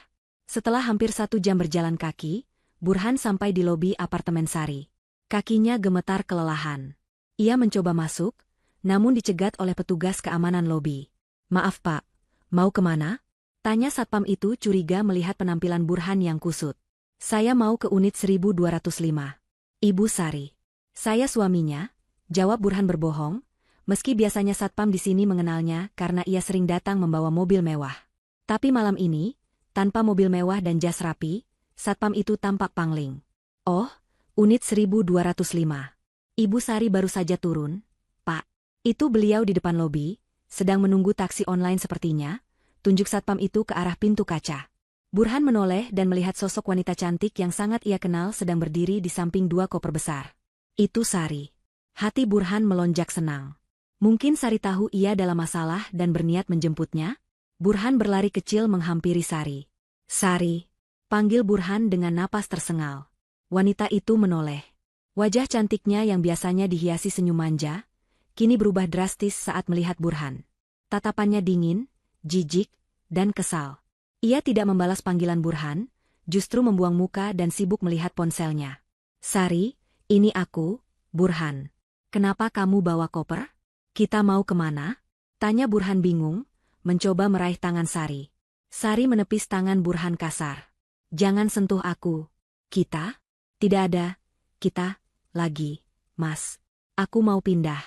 Setelah hampir 1 jam berjalan kaki, Burhan sampai di lobi apartemen Sari. Kakinya gemetar kelelahan. Ia mencoba masuk, namun dicegat oleh petugas keamanan lobi. "Maaf Pak, mau kemana?" tanya satpam itu curiga melihat penampilan Burhan yang kusut. "Saya mau ke unit 1205. Ibu Sari." "Saya suaminya," jawab Burhan berbohong, meski biasanya satpam di sini mengenalnya karena ia sering datang membawa mobil mewah. Tapi malam ini, tanpa mobil mewah dan jas rapi, satpam itu tampak pangling. "Oh, unit 1205. Ibu Sari baru saja turun, Pak." Itu beliau di depan lobi, sedang menunggu taksi online sepertinya, tunjuk satpam itu ke arah pintu kaca. Burhan menoleh dan melihat sosok wanita cantik yang sangat ia kenal sedang berdiri di samping 2 koper besar. Itu Sari. Hati Burhan melonjak senang. Mungkin Sari tahu ia dalam masalah dan berniat menjemputnya? Burhan berlari kecil menghampiri Sari. "Sari," panggil Burhan dengan napas tersengal. Wanita itu menoleh. Wajah cantiknya yang biasanya dihiasi senyum manja, kini berubah drastis saat melihat Burhan. Tatapannya dingin, jijik, dan kesal. Ia tidak membalas panggilan Burhan, justru membuang muka dan sibuk melihat ponselnya. "Sari, ini aku, Burhan. Kenapa kamu bawa koper? Kita mau kemana?" tanya Burhan bingung, mencoba meraih tangan Sari. Sari menepis tangan Burhan kasar. "Jangan sentuh aku. Kita? Tidak ada kita lagi, Mas. Aku mau pindah.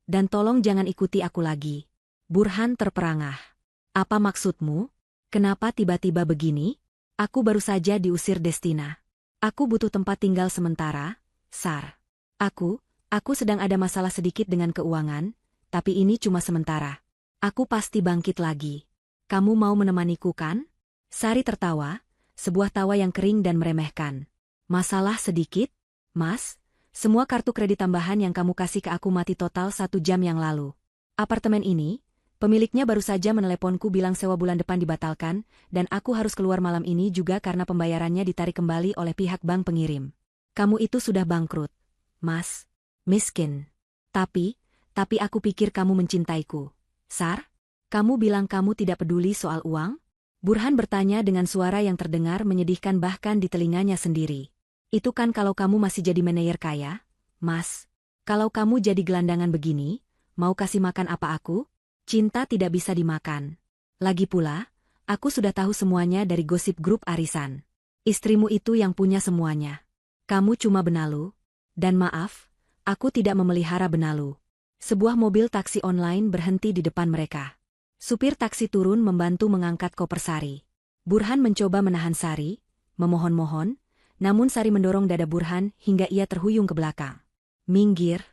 Dan tolong jangan ikuti aku lagi." Burhan terperangah. "Apa maksudmu? Kenapa tiba-tiba begini? Aku baru saja diusir Destina. Aku butuh tempat tinggal sementara, Sar. Aku sedang ada masalah sedikit dengan keuangan, tapi ini cuma sementara. Aku pasti bangkit lagi. Kamu mau menemaniku kan?" Sari tertawa, sebuah tawa yang kering dan meremehkan. "Masalah sedikit, Mas? Semua kartu kredit tambahan yang kamu kasih ke aku mati total 1 jam yang lalu. Apartemen ini, pemiliknya baru saja meneleponku bilang sewa bulan depan dibatalkan, dan aku harus keluar malam ini juga karena pembayarannya ditarik kembali oleh pihak bank pengirim. Kamu itu sudah bangkrut, Mas. Miskin. Tapi aku pikir kamu mencintaiku. Sar? Kamu bilang kamu tidak peduli soal uang?" Burhan bertanya dengan suara yang terdengar menyedihkan bahkan di telinganya sendiri. "Itu kan kalau kamu masih jadi manajer kaya, Mas. Kalau kamu jadi gelandangan begini, mau kasih makan apa aku? Cinta tidak bisa dimakan. Lagi pula, aku sudah tahu semuanya dari gosip grup arisan. Istrimu itu yang punya semuanya. Kamu cuma benalu. Dan maaf, aku tidak memelihara benalu." Sebuah mobil taksi online berhenti di depan mereka. Supir taksi turun membantu mengangkat koper Sari. Burhan mencoba menahan Sari, memohon-mohon, namun Sari mendorong dada Burhan hingga ia terhuyung ke belakang. "Minggir.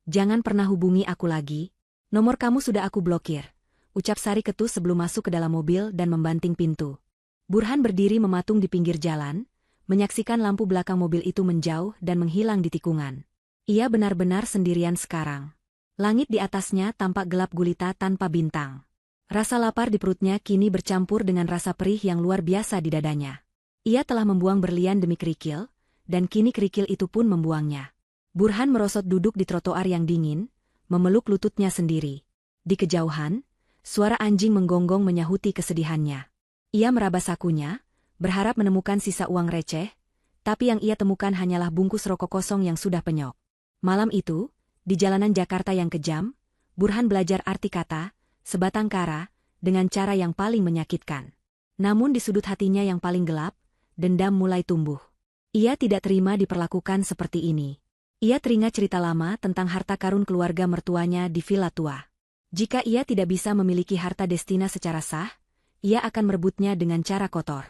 Jangan pernah hubungi aku lagi. Nomor kamu sudah aku blokir, ucap Sari Ketus sebelum masuk ke dalam mobil dan membanting pintu. Burhan berdiri mematung di pinggir jalan, menyaksikan lampu belakang mobil itu menjauh dan menghilang di tikungan. Ia benar-benar sendirian sekarang. Langit di atasnya tampak gelap gulita tanpa bintang. Rasa lapar di perutnya kini bercampur dengan rasa perih yang luar biasa di dadanya. Ia telah membuang berlian demi kerikil, dan kini kerikil itu pun membuangnya. Burhan merosot duduk di trotoar yang dingin, memeluk lututnya sendiri. Di kejauhan, suara anjing menggonggong menyahuti kesedihannya. Ia meraba sakunya, berharap menemukan sisa uang receh, tapi yang ia temukan hanyalah bungkus rokok kosong yang sudah penyok. Malam itu, di jalanan Jakarta yang kejam, Burhan belajar arti kata, sebatang kara, dengan cara yang paling menyakitkan. Namun di sudut hatinya yang paling gelap, dendam mulai tumbuh. Ia tidak terima diperlakukan seperti ini. Ia teringat cerita lama tentang harta karun keluarga mertuanya di villa tua. Jika ia tidak bisa memiliki harta Destina secara sah, ia akan merebutnya dengan cara kotor.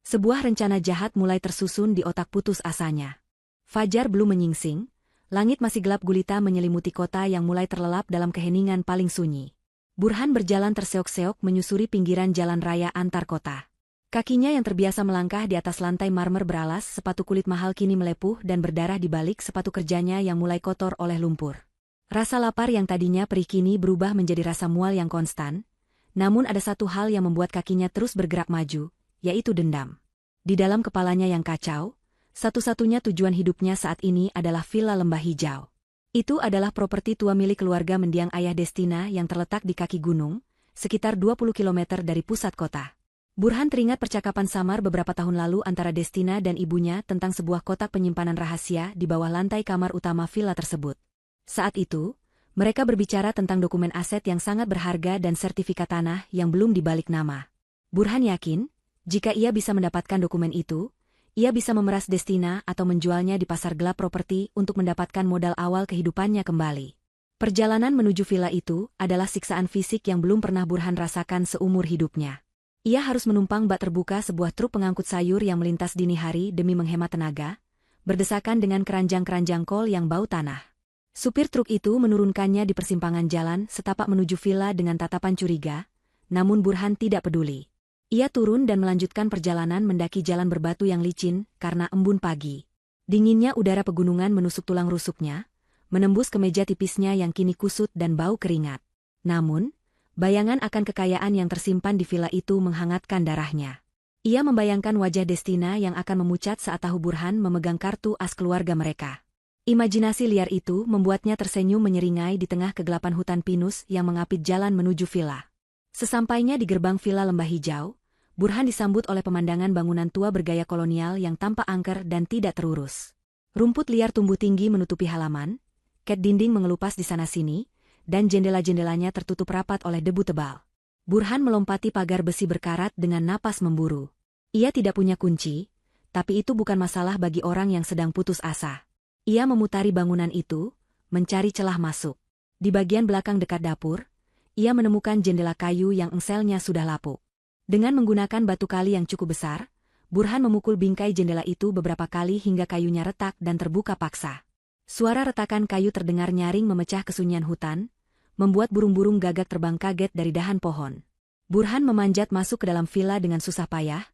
Sebuah rencana jahat mulai tersusun di otak putus asanya. Fajar belum menyingsing, langit masih gelap gulita menyelimuti kota yang mulai terlelap dalam keheningan paling sunyi. Burhan berjalan terseok-seok menyusuri pinggiran jalan raya antar kota. Kakinya yang terbiasa melangkah di atas lantai marmer beralas sepatu kulit mahal kini melepuh dan berdarah di balik sepatu kerjanya yang mulai kotor oleh lumpur. Rasa lapar yang tadinya perih kini berubah menjadi rasa mual yang konstan. Namun ada satu hal yang membuat kakinya terus bergerak maju, yaitu dendam. Di dalam kepalanya yang kacau, satu-satunya tujuan hidupnya saat ini adalah Villa Lembah Hijau. Itu adalah properti tua milik keluarga mendiang ayah Destina yang terletak di kaki gunung, sekitar 20 km dari pusat kota. Burhan teringat percakapan samar beberapa tahun lalu antara Destina dan ibunya tentang sebuah kotak penyimpanan rahasia di bawah lantai kamar utama villa tersebut. Saat itu, mereka berbicara tentang dokumen aset yang sangat berharga dan sertifikat tanah yang belum dibalik nama. Burhan yakin, jika ia bisa mendapatkan dokumen itu, ia bisa memeras Destina atau menjualnya di pasar gelap properti untuk mendapatkan modal awal kehidupannya kembali. Perjalanan menuju villa itu adalah siksaan fisik yang belum pernah Burhan rasakan seumur hidupnya. Ia harus menumpang bak terbuka sebuah truk pengangkut sayur yang melintas dini hari demi menghemat tenaga, berdesakan dengan keranjang-keranjang kol yang bau tanah. Supir truk itu menurunkannya di persimpangan jalan setapak menuju villa dengan tatapan curiga, namun Burhan tidak peduli. Ia turun dan melanjutkan perjalanan mendaki jalan berbatu yang licin karena embun pagi. Dinginnya udara pegunungan menusuk tulang rusuknya, menembus kemeja tipisnya yang kini kusut dan bau keringat. Namun, bayangan akan kekayaan yang tersimpan di villa itu menghangatkan darahnya. Ia membayangkan wajah Destina yang akan memucat saat tahu Burhan memegang kartu as keluarga mereka. Imajinasi liar itu membuatnya tersenyum menyeringai di tengah kegelapan hutan pinus yang mengapit jalan menuju villa. Sesampainya di gerbang villa Lembah Hijau, Burhan disambut oleh pemandangan bangunan tua bergaya kolonial yang tampak angker dan tidak terurus. Rumput liar tumbuh tinggi menutupi halaman, ket dinding mengelupas di sana-sini, dan jendela-jendelanya tertutup rapat oleh debu tebal. Burhan melompati pagar besi berkarat dengan napas memburu. Ia tidak punya kunci, tapi itu bukan masalah bagi orang yang sedang putus asa. Ia memutari bangunan itu, mencari celah masuk. Di bagian belakang dekat dapur, ia menemukan jendela kayu yang engselnya sudah lapuk. Dengan menggunakan batu kali yang cukup besar, Burhan memukul bingkai jendela itu beberapa kali hingga kayunya retak dan terbuka paksa. Suara retakan kayu terdengar nyaring memecah kesunyian hutan, membuat burung-burung gagak terbang kaget dari dahan pohon. Burhan memanjat masuk ke dalam villa dengan susah payah,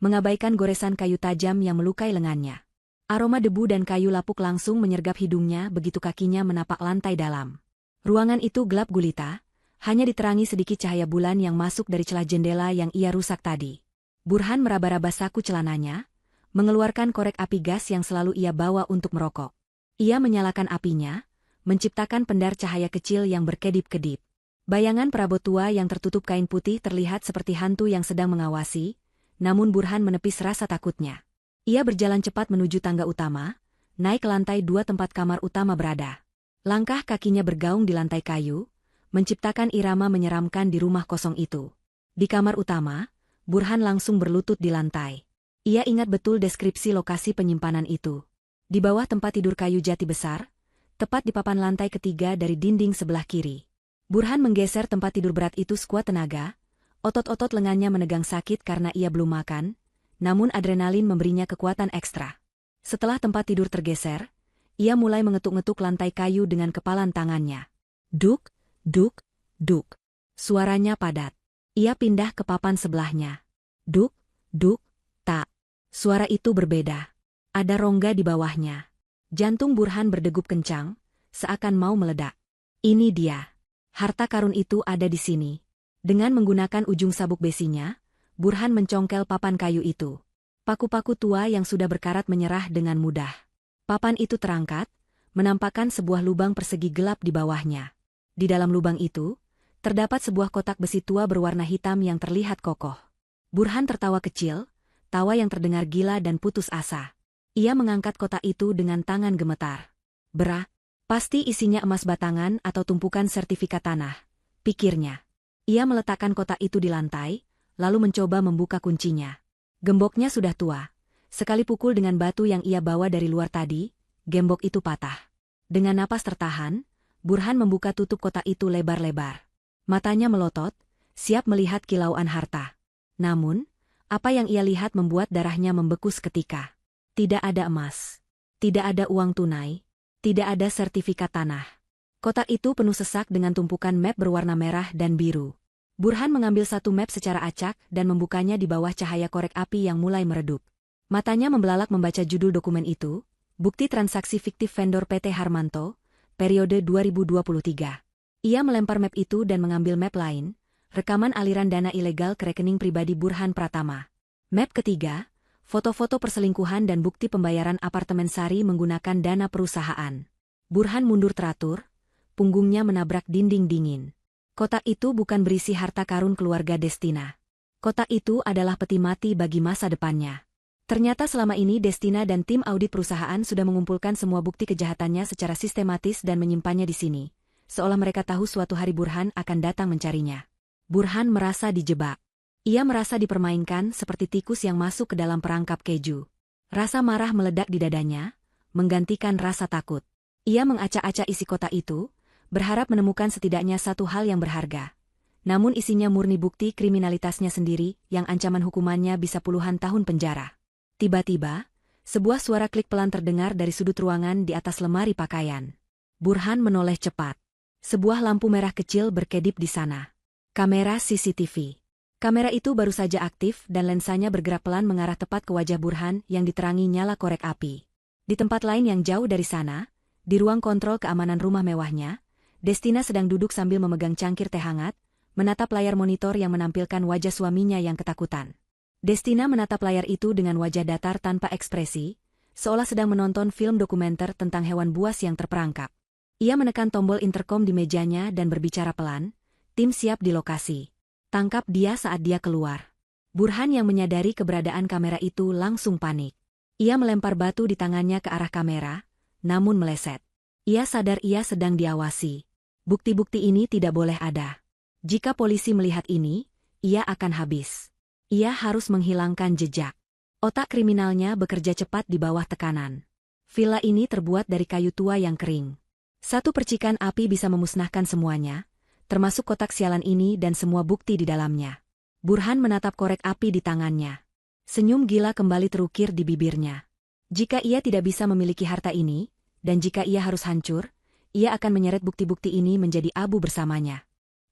mengabaikan goresan kayu tajam yang melukai lengannya. Aroma debu dan kayu lapuk langsung menyergap hidungnya begitu kakinya menapak lantai dalam. Ruangan itu gelap gulita, hanya diterangi sedikit cahaya bulan yang masuk dari celah jendela yang ia rusak tadi. Burhan meraba-raba saku celananya, mengeluarkan korek api gas yang selalu ia bawa untuk merokok. Ia menyalakan apinya, menciptakan pendar cahaya kecil yang berkedip-kedip. Bayangan perabot tua yang tertutup kain putih terlihat seperti hantu yang sedang mengawasi, namun Burhan menepis rasa takutnya. Ia berjalan cepat menuju tangga utama, naik ke lantai 2 tempat kamar utama berada. Langkah kakinya bergaung di lantai kayu, menciptakan irama menyeramkan di rumah kosong itu. Di kamar utama, Burhan langsung berlutut di lantai. Ia ingat betul deskripsi lokasi penyimpanan itu. Di bawah tempat tidur kayu jati besar, tepat di papan lantai ketiga dari dinding sebelah kiri. Burhan menggeser tempat tidur berat itu sekuat tenaga, otot-otot lengannya menegang sakit karena ia belum makan, namun adrenalin memberinya kekuatan ekstra. Setelah tempat tidur tergeser, ia mulai mengetuk-ngetuk lantai kayu dengan kepalan tangannya. Duk, duk, Duk. Suaranya padat. Ia pindah ke papan sebelahnya. Duk, duk, tak. Suara itu berbeda. Ada rongga di bawahnya. Jantung Burhan berdegup kencang, seakan mau meledak. Ini dia. Harta karun itu ada di sini. Dengan menggunakan ujung sabuk besinya, Burhan mencongkel papan kayu itu. Paku-paku tua yang sudah berkarat menyerah dengan mudah. Papan itu terangkat, menampakkan sebuah lubang persegi gelap di bawahnya. Di dalam lubang itu, terdapat sebuah kotak besi tua berwarna hitam yang terlihat kokoh. Burhan tertawa kecil, tawa yang terdengar gila dan putus asa. Ia mengangkat kotak itu dengan tangan gemetar. Pasti isinya emas batangan atau tumpukan sertifikat tanah, pikirnya. Ia meletakkan kotak itu di lantai, lalu mencoba membuka kuncinya. Gemboknya sudah tua. Sekali pukul dengan batu yang ia bawa dari luar tadi, gembok itu patah. Dengan napas tertahan, Burhan membuka tutup kotak itu lebar-lebar. Matanya melotot, siap melihat kilauan harta. Namun, apa yang ia lihat membuat darahnya membeku seketika. Tidak ada emas. Tidak ada uang tunai. Tidak ada sertifikat tanah. Kotak itu penuh sesak dengan tumpukan map berwarna merah dan biru. Burhan mengambil satu map secara acak dan membukanya di bawah cahaya korek api yang mulai meredup. Matanya membelalak membaca judul dokumen itu, Bukti Transaksi Fiktif Vendor PT Harmanto, periode 2023. Ia melempar map itu dan mengambil map lain, rekaman aliran dana ilegal ke rekening pribadi Burhan Pratama. Map ketiga, foto-foto perselingkuhan dan bukti pembayaran apartemen Sari menggunakan dana perusahaan. Burhan mundur teratur, punggungnya menabrak dinding dingin. Kotak itu bukan berisi harta karun keluarga Destina. Kotak itu adalah peti mati bagi masa depannya. Ternyata selama ini Destina dan tim audit perusahaan sudah mengumpulkan semua bukti kejahatannya secara sistematis dan menyimpannya di sini, seolah mereka tahu suatu hari Burhan akan datang mencarinya. Burhan merasa dijebak. Ia merasa dipermainkan seperti tikus yang masuk ke dalam perangkap keju. Rasa marah meledak di dadanya, menggantikan rasa takut. Ia mengacak-acak isi kotak itu, berharap menemukan setidaknya satu hal yang berharga. Namun isinya murni bukti kriminalitasnya sendiri yang ancaman hukumannya bisa puluhan tahun penjara. Tiba-tiba, sebuah suara klik pelan terdengar dari sudut ruangan di atas lemari pakaian. Burhan menoleh cepat. Sebuah lampu merah kecil berkedip di sana. Kamera CCTV. Kamera itu baru saja aktif dan lensanya bergerak pelan mengarah tepat ke wajah Burhan yang diterangi nyala korek api. Di tempat lain yang jauh dari sana, di ruang kontrol keamanan rumah mewahnya, Destina sedang duduk sambil memegang cangkir teh hangat, menatap layar monitor yang menampilkan wajah suaminya yang ketakutan. Destina menatap layar itu dengan wajah datar tanpa ekspresi, seolah sedang menonton film dokumenter tentang hewan buas yang terperangkap. Ia menekan tombol interkom di mejanya dan berbicara pelan, "Tim siap di lokasi. Tangkap dia saat dia keluar." Burhan yang menyadari keberadaan kamera itu langsung panik. Ia melempar batu di tangannya ke arah kamera, namun meleset. Ia sadar ia sedang diawasi. Bukti-bukti ini tidak boleh ada. Jika polisi melihat ini, ia akan habis. Ia harus menghilangkan jejak. Otak kriminalnya bekerja cepat di bawah tekanan. Villa ini terbuat dari kayu tua yang kering. Satu percikan api bisa memusnahkan semuanya, termasuk kotak sialan ini dan semua bukti di dalamnya. Burhan menatap korek api di tangannya. Senyum gila kembali terukir di bibirnya. Jika ia tidak bisa memiliki harta ini, dan jika ia harus hancur, ia akan menyeret bukti-bukti ini menjadi abu bersamanya.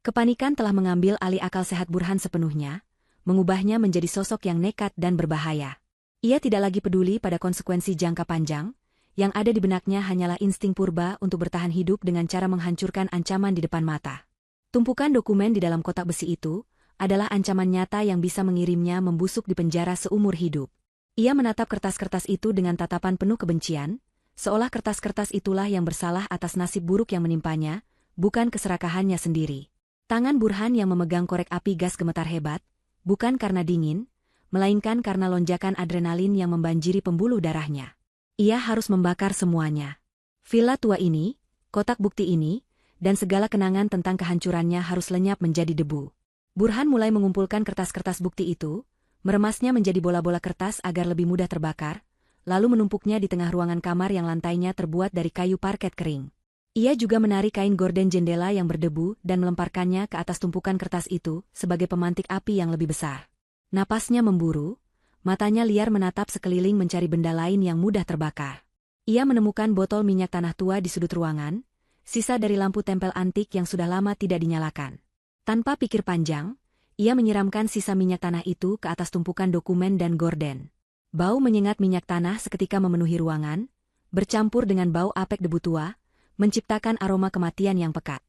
Kepanikan telah mengambil alih akal sehat Burhan sepenuhnya, mengubahnya menjadi sosok yang nekat dan berbahaya. Ia tidak lagi peduli pada konsekuensi jangka panjang, yang ada di benaknya hanyalah insting purba untuk bertahan hidup dengan cara menghancurkan ancaman di depan mata. Tumpukan dokumen di dalam kotak besi itu adalah ancaman nyata yang bisa mengirimnya membusuk di penjara seumur hidup. Ia menatap kertas-kertas itu dengan tatapan penuh kebencian, seolah kertas-kertas itulah yang bersalah atas nasib buruk yang menimpanya, bukan keserakahannya sendiri. Tangan Burhan yang memegang korek api gas gemetar hebat, bukan karena dingin, melainkan karena lonjakan adrenalin yang membanjiri pembuluh darahnya. Ia harus membakar semuanya. Villa tua ini, kotak bukti ini, dan segala kenangan tentang kehancurannya harus lenyap menjadi debu. Burhan mulai mengumpulkan kertas-kertas bukti itu, meremasnya menjadi bola-bola kertas agar lebih mudah terbakar, lalu menumpuknya di tengah ruangan kamar yang lantainya terbuat dari kayu parket kering. Ia juga menarik kain gorden jendela yang berdebu dan melemparkannya ke atas tumpukan kertas itu sebagai pemantik api yang lebih besar. Napasnya memburu, matanya liar menatap sekeliling mencari benda lain yang mudah terbakar. Ia menemukan botol minyak tanah tua di sudut ruangan, sisa dari lampu tempel antik yang sudah lama tidak dinyalakan. Tanpa pikir panjang, ia menyiramkan sisa minyak tanah itu ke atas tumpukan dokumen dan gorden. Bau menyengat minyak tanah seketika memenuhi ruangan, bercampur dengan bau apek debu tua, menciptakan aroma kematian yang pekat.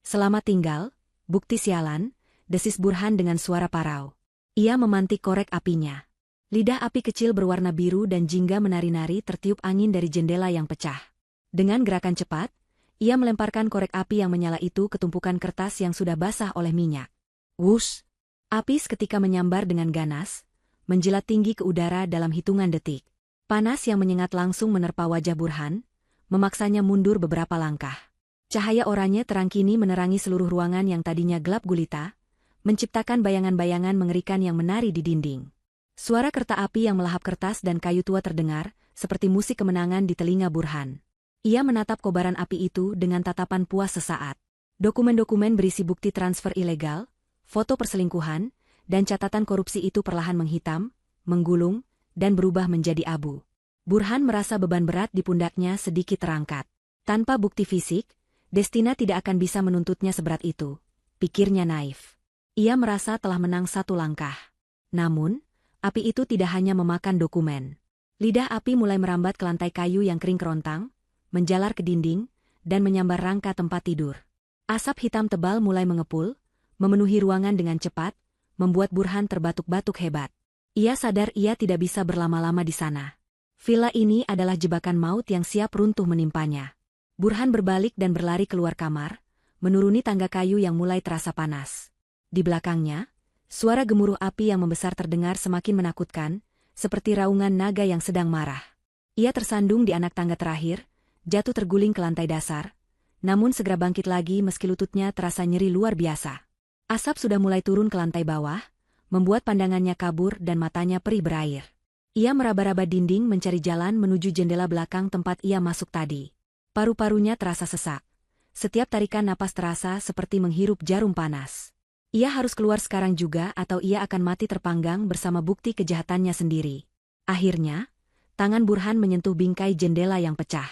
Selamat tinggal, bukti sialan, desis Burhan dengan suara parau. Ia memantik korek apinya. Lidah api kecil berwarna biru dan jingga menari-nari tertiup angin dari jendela yang pecah. Dengan gerakan cepat, ia melemparkan korek api yang menyala itu ke tumpukan kertas yang sudah basah oleh minyak. Wush! Api seketika menyambar dengan ganas, menjilat tinggi ke udara dalam hitungan detik. Panas yang menyengat langsung menerpa wajah Burhan, memaksanya mundur beberapa langkah. Cahaya oranye terang kini menerangi seluruh ruangan yang tadinya gelap gulita, menciptakan bayangan-bayangan mengerikan yang menari di dinding. Suara kerta api yang melahap kertas dan kayu tua terdengar, seperti musik kemenangan di telinga Burhan. Ia menatap kobaran api itu dengan tatapan puas sesaat. Dokumen-dokumen berisi bukti transfer ilegal, foto perselingkuhan, dan catatan korupsi itu perlahan menghitam, menggulung, dan berubah menjadi abu. Burhan merasa beban berat di pundaknya sedikit terangkat. Tanpa bukti fisik, Destina tidak akan bisa menuntutnya seberat itu, pikirnya naif. Ia merasa telah menang satu langkah. Namun, api itu tidak hanya memakan dokumen. Lidah api mulai merambat ke lantai kayu yang kering kerontang, menjalar ke dinding, dan menyambar rangka tempat tidur. Asap hitam tebal mulai mengepul, memenuhi ruangan dengan cepat, membuat Burhan terbatuk-batuk hebat. Ia sadar ia tidak bisa berlama-lama di sana. Villa ini adalah jebakan maut yang siap runtuh menimpanya. Burhan berbalik dan berlari keluar kamar, menuruni tangga kayu yang mulai terasa panas. Di belakangnya, suara gemuruh api yang membesar terdengar semakin menakutkan, seperti raungan naga yang sedang marah. Ia tersandung di anak tangga terakhir, jatuh terguling ke lantai dasar, namun segera bangkit lagi meski lututnya terasa nyeri luar biasa. Asap sudah mulai turun ke lantai bawah, membuat pandangannya kabur dan matanya perih berair. Ia meraba-raba dinding mencari jalan menuju jendela belakang tempat ia masuk tadi. Paru-parunya terasa sesak. Setiap tarikan napas terasa seperti menghirup jarum panas. Ia harus keluar sekarang juga atau ia akan mati terpanggang bersama bukti kejahatannya sendiri. Akhirnya, tangan Burhan menyentuh bingkai jendela yang pecah.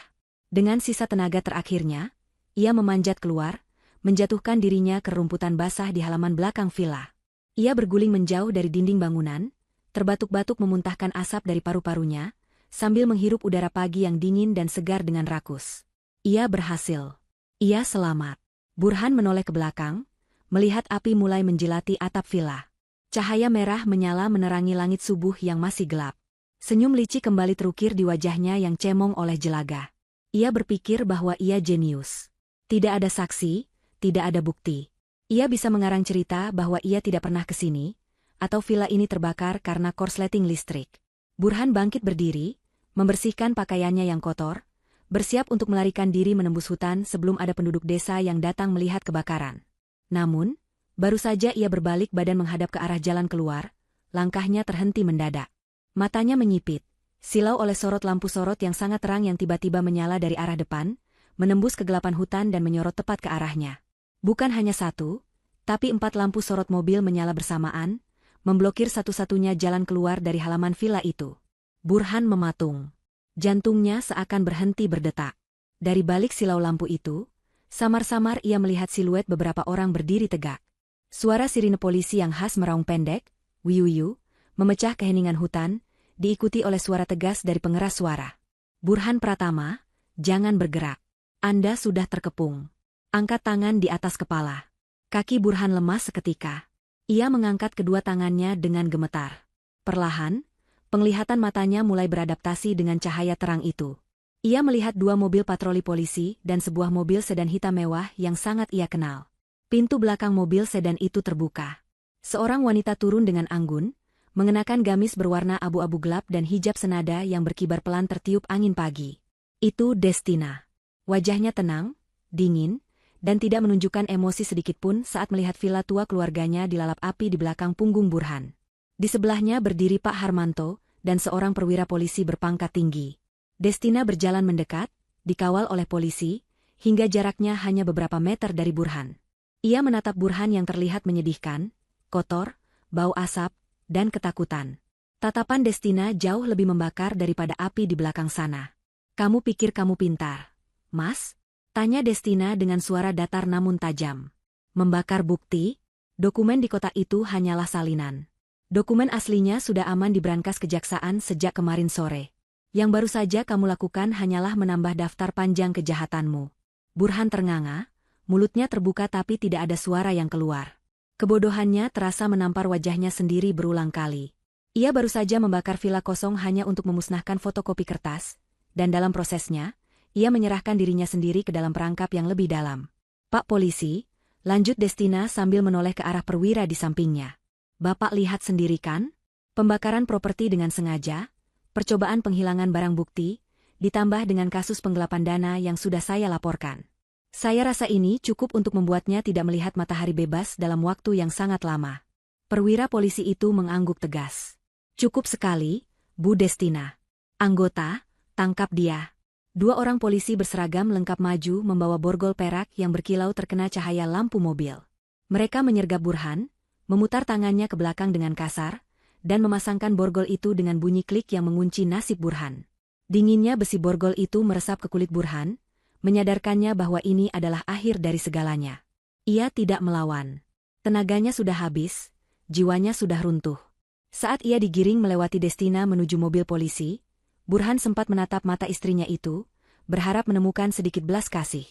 Dengan sisa tenaga terakhirnya, ia memanjat keluar, menjatuhkan dirinya ke rumputan basah di halaman belakang villa. Ia berguling menjauh dari dinding bangunan, terbatuk-batuk memuntahkan asap dari paru-parunya, sambil menghirup udara pagi yang dingin dan segar dengan rakus. Ia berhasil. Ia selamat. Burhan menoleh ke belakang, melihat api mulai menjilati atap villa. Cahaya merah menyala menerangi langit subuh yang masih gelap. Senyum licik kembali terukir di wajahnya yang cemong oleh jelaga. Ia berpikir bahwa ia jenius. Tidak ada saksi, tidak ada bukti. Ia bisa mengarang cerita bahwa ia tidak pernah ke sini, atau villa ini terbakar karena korsleting listrik. Burhan bangkit berdiri, membersihkan pakaiannya yang kotor, bersiap untuk melarikan diri menembus hutan sebelum ada penduduk desa yang datang melihat kebakaran. Namun, baru saja ia berbalik badan menghadap ke arah jalan keluar, langkahnya terhenti mendadak. Matanya menyipit, silau oleh sorot lampu sorot yang sangat terang yang tiba-tiba menyala dari arah depan, menembus kegelapan hutan dan menyorot tepat ke arahnya. Bukan hanya satu, tapi 4 lampu sorot mobil menyala bersamaan, memblokir satu-satunya jalan keluar dari halaman villa itu. Burhan mematung. Jantungnya seakan berhenti berdetak. Dari balik silau lampu itu, samar-samar ia melihat siluet beberapa orang berdiri tegak. Suara sirine polisi yang khas meraung pendek, wiu-wiu, memecah keheningan hutan, diikuti oleh suara tegas dari pengeras suara. Burhan Pratama, jangan bergerak. Anda sudah terkepung. Angkat tangan di atas kepala. Kaki Burhan lemas seketika. Ia mengangkat kedua tangannya dengan gemetar. Perlahan, penglihatan matanya mulai beradaptasi dengan cahaya terang itu. Ia melihat 2 mobil patroli polisi dan sebuah mobil sedan hitam mewah yang sangat ia kenal. Pintu belakang mobil sedan itu terbuka. Seorang wanita turun dengan anggun, mengenakan gamis berwarna abu-abu gelap dan hijab senada yang berkibar pelan tertiup angin pagi. Itu Destina. Wajahnya tenang, dingin, dan tidak menunjukkan emosi sedikitpun saat melihat villa tua keluarganya dilalap api di belakang punggung Burhan. Di sebelahnya berdiri Pak Harmanto dan seorang perwira polisi berpangkat tinggi. Destina berjalan mendekat, dikawal oleh polisi, hingga jaraknya hanya beberapa meter dari Burhan. Ia menatap Burhan yang terlihat menyedihkan, kotor, bau asap, dan ketakutan. Tatapan Destina jauh lebih membakar daripada api di belakang sana. Kamu pikir kamu pintar, Mas? Tanya Destina dengan suara datar namun tajam. Membakar bukti? Dokumen di kotak itu hanyalah salinan. Dokumen aslinya sudah aman di brankas kejaksaan sejak kemarin sore. Yang baru saja kamu lakukan hanyalah menambah daftar panjang kejahatanmu. Burhan ternganga, mulutnya terbuka tapi tidak ada suara yang keluar. Kebodohannya terasa menampar wajahnya sendiri berulang kali. Ia baru saja membakar villa kosong hanya untuk memusnahkan fotokopi kertas, dan dalam prosesnya, ia menyerahkan dirinya sendiri ke dalam perangkap yang lebih dalam. Pak Polisi, lanjut Destina sambil menoleh ke arah perwira di sampingnya. Bapak lihat sendiri kan? Pembakaran properti dengan sengaja, percobaan penghilangan barang bukti, ditambah dengan kasus penggelapan dana yang sudah saya laporkan. Saya rasa ini cukup untuk membuatnya tidak melihat matahari bebas dalam waktu yang sangat lama. Perwira polisi itu mengangguk tegas. Cukup sekali, Bu Destina. Anggota, tangkap dia. Dua orang polisi berseragam lengkap maju membawa borgol perak yang berkilau terkena cahaya lampu mobil. Mereka menyergap Burhan, memutar tangannya ke belakang dengan kasar, dan memasangkan borgol itu dengan bunyi klik yang mengunci nasib Burhan. Dinginnya besi borgol itu meresap ke kulit Burhan, menyadarkannya bahwa ini adalah akhir dari segalanya. Ia tidak melawan. Tenaganya sudah habis, jiwanya sudah runtuh. Saat ia digiring melewati Destina menuju mobil polisi, Burhan sempat menatap mata istrinya itu, berharap menemukan sedikit belas kasih.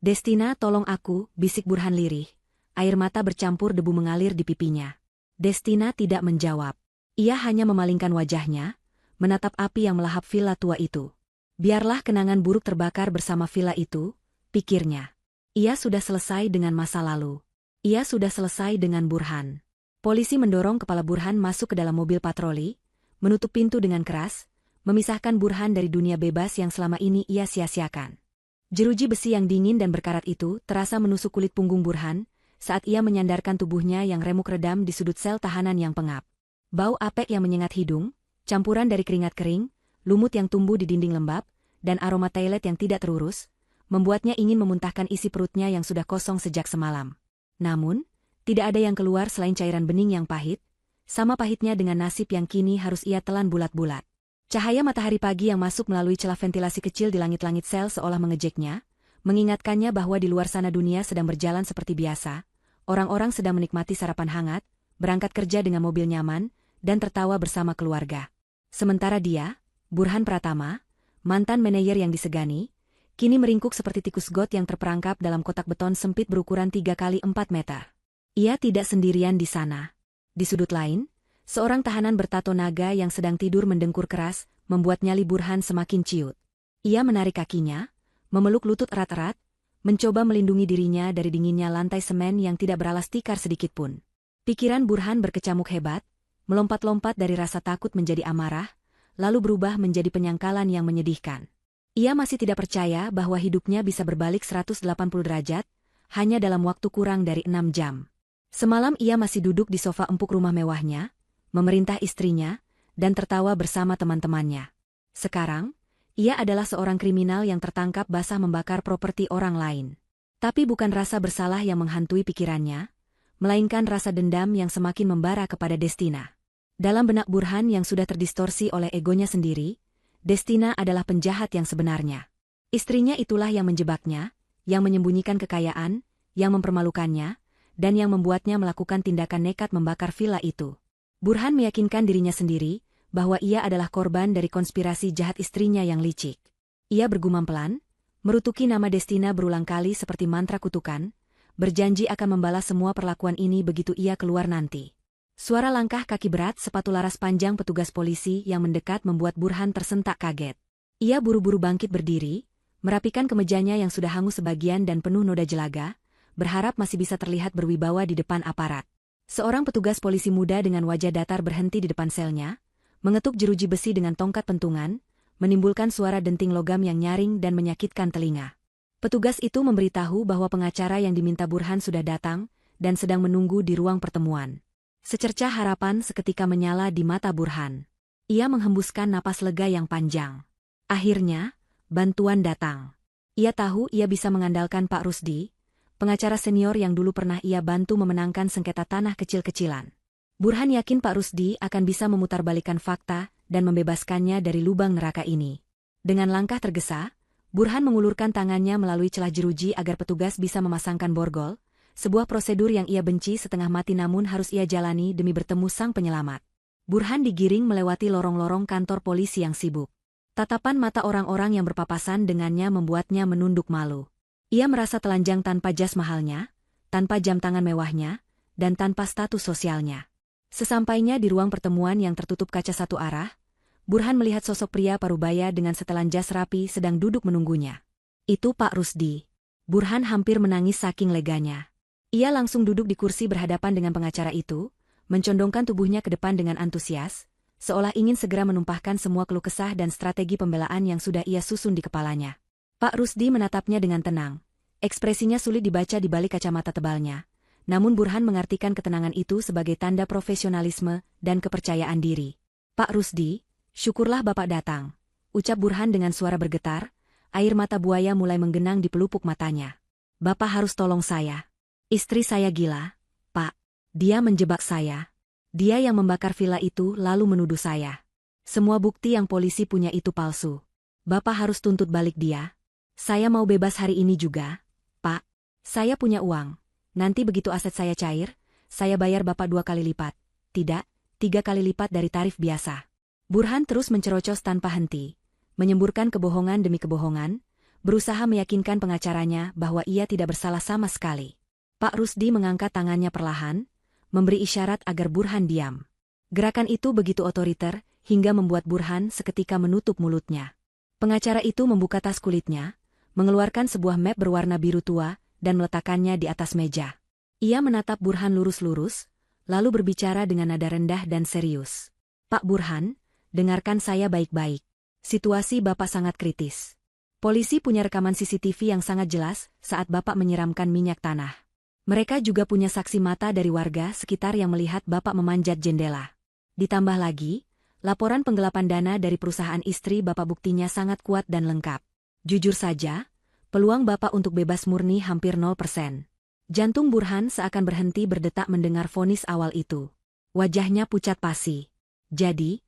Destina, tolong aku, bisik Burhan lirih. Air mata bercampur debu mengalir di pipinya. Destina tidak menjawab. Ia hanya memalingkan wajahnya, menatap api yang melahap villa tua itu. Biarlah kenangan buruk terbakar bersama villa itu, pikirnya. Ia sudah selesai dengan masa lalu. Ia sudah selesai dengan Burhan. Polisi mendorong kepala Burhan masuk ke dalam mobil patroli, menutup pintu dengan keras, memisahkan Burhan dari dunia bebas yang selama ini ia sia-siakan. Jeruji besi yang dingin dan berkarat itu terasa menusuk kulit punggung Burhan saat ia menyandarkan tubuhnya yang remuk redam di sudut sel tahanan yang pengap. Bau apek yang menyengat hidung, campuran dari keringat kering, lumut yang tumbuh di dinding lembab, dan aroma toilet yang tidak terurus, membuatnya ingin memuntahkan isi perutnya yang sudah kosong sejak semalam. Namun, tidak ada yang keluar selain cairan bening yang pahit, sama pahitnya dengan nasib yang kini harus ia telan bulat-bulat. Cahaya matahari pagi yang masuk melalui celah ventilasi kecil di langit-langit sel seolah mengejeknya, mengingatkannya bahwa di luar sana dunia sedang berjalan seperti biasa, orang-orang sedang menikmati sarapan hangat, berangkat kerja dengan mobil nyaman, dan tertawa bersama keluarga. Sementara dia, Burhan Pratama, mantan manajer yang disegani, kini meringkuk seperti tikus got yang terperangkap dalam kotak beton sempit berukuran 3 kali 4 meter. Ia tidak sendirian di sana. Di sudut lain, seorang tahanan bertato naga yang sedang tidur mendengkur keras, membuat nyali Burhan semakin ciut. Ia menarik kakinya, memeluk lutut erat-erat, mencoba melindungi dirinya dari dinginnya lantai semen yang tidak beralas tikar sedikitpun. Pikiran Burhan berkecamuk hebat, melompat-lompat dari rasa takut menjadi amarah, lalu berubah menjadi penyangkalan yang menyedihkan. Ia masih tidak percaya bahwa hidupnya bisa berbalik 180 derajat, hanya dalam waktu kurang dari 6 jam. Semalam ia masih duduk di sofa empuk rumah mewahnya, memerintah istrinya, dan tertawa bersama teman-temannya. Sekarang, ia adalah seorang kriminal yang tertangkap basah membakar properti orang lain. Tapi bukan rasa bersalah yang menghantui pikirannya, melainkan rasa dendam yang semakin membara kepada Destina. Dalam benak Burhan yang sudah terdistorsi oleh egonya sendiri, Destina adalah penjahat yang sebenarnya. Istrinya itulah yang menjebaknya, yang menyembunyikan kekayaan, yang mempermalukannya, dan yang membuatnya melakukan tindakan nekat membakar villa itu. Burhan meyakinkan dirinya sendiri bahwa ia adalah korban dari konspirasi jahat istrinya yang licik. Ia bergumam pelan, merutuki nama Destina berulang kali seperti mantra kutukan, berjanji akan membalas semua perlakuan ini begitu ia keluar nanti. Suara langkah kaki berat sepatu laras panjang petugas polisi yang mendekat membuat Burhan tersentak kaget. Ia buru-buru bangkit berdiri, merapikan kemejanya yang sudah hangus sebagian dan penuh noda jelaga, berharap masih bisa terlihat berwibawa di depan aparat. Seorang petugas polisi muda dengan wajah datar berhenti di depan selnya, mengetuk jeruji besi dengan tongkat pentungan, menimbulkan suara denting logam yang nyaring dan menyakitkan telinga. Petugas itu memberitahu bahwa pengacara yang diminta Burhan sudah datang dan sedang menunggu di ruang pertemuan. Secercah harapan seketika menyala di mata Burhan. Ia menghembuskan napas lega yang panjang. Akhirnya, bantuan datang. Ia tahu ia bisa mengandalkan Pak Rusdi, pengacara senior yang dulu pernah ia bantu memenangkan sengketa tanah kecil-kecilan. Burhan yakin Pak Rusdi akan bisa memutarbalikkan fakta dan membebaskannya dari lubang neraka ini. Dengan langkah tergesa, Burhan mengulurkan tangannya melalui celah jeruji agar petugas bisa memasangkan borgol, sebuah prosedur yang ia benci setengah mati namun harus ia jalani demi bertemu sang penyelamat. Burhan digiring melewati lorong-lorong kantor polisi yang sibuk. Tatapan mata orang-orang yang berpapasan dengannya membuatnya menunduk malu. Ia merasa telanjang tanpa jas mahalnya, tanpa jam tangan mewahnya, dan tanpa status sosialnya. Sesampainya di ruang pertemuan yang tertutup kaca satu arah, Burhan melihat sosok pria parubaya dengan setelan jas rapi sedang duduk menunggunya. Itu Pak Rusdi. Burhan hampir menangis saking leganya. Ia langsung duduk di kursi berhadapan dengan pengacara itu, mencondongkan tubuhnya ke depan dengan antusias, seolah ingin segera menumpahkan semua keluh kesah dan strategi pembelaan yang sudah ia susun di kepalanya. Pak Rusdi menatapnya dengan tenang. Ekspresinya sulit dibaca di balik kacamata tebalnya, namun Burhan mengartikan ketenangan itu sebagai tanda profesionalisme dan kepercayaan diri. Pak Rusdi, syukurlah Bapak datang, ucap Burhan dengan suara bergetar, air mata buaya mulai menggenang di pelupuk matanya. Bapak harus tolong saya. Istri saya gila, Pak. Dia menjebak saya. Dia yang membakar villa itu lalu menuduh saya. Semua bukti yang polisi punya itu palsu. Bapak harus tuntut balik dia. Saya mau bebas hari ini juga, Pak. Saya punya uang. Nanti begitu aset saya cair, saya bayar Bapak 2 kali lipat. Tidak, 3 kali lipat dari tarif biasa. Burhan terus mencerocos tanpa henti, menyemburkan kebohongan demi kebohongan, berusaha meyakinkan pengacaranya bahwa ia tidak bersalah sama sekali. Pak Rusdi mengangkat tangannya perlahan, memberi isyarat agar Burhan diam. Gerakan itu begitu otoriter, hingga membuat Burhan seketika menutup mulutnya. Pengacara itu membuka tas kulitnya, mengeluarkan sebuah map berwarna biru tua, dan meletakkannya di atas meja. Ia menatap Burhan lurus-lurus, lalu berbicara dengan nada rendah dan serius. Pak Burhan, dengarkan saya baik-baik. Situasi Bapak sangat kritis. Polisi punya rekaman CCTV yang sangat jelas saat Bapak menyiramkan minyak tanah. Mereka juga punya saksi mata dari warga sekitar yang melihat Bapak memanjat jendela. Ditambah lagi, laporan penggelapan dana dari perusahaan istri Bapak buktinya sangat kuat dan lengkap. Jujur saja, peluang Bapak untuk bebas murni hampir 0%. Jantung Burhan seakan berhenti berdetak mendengar vonis awal itu. Wajahnya pucat pasi. Jadi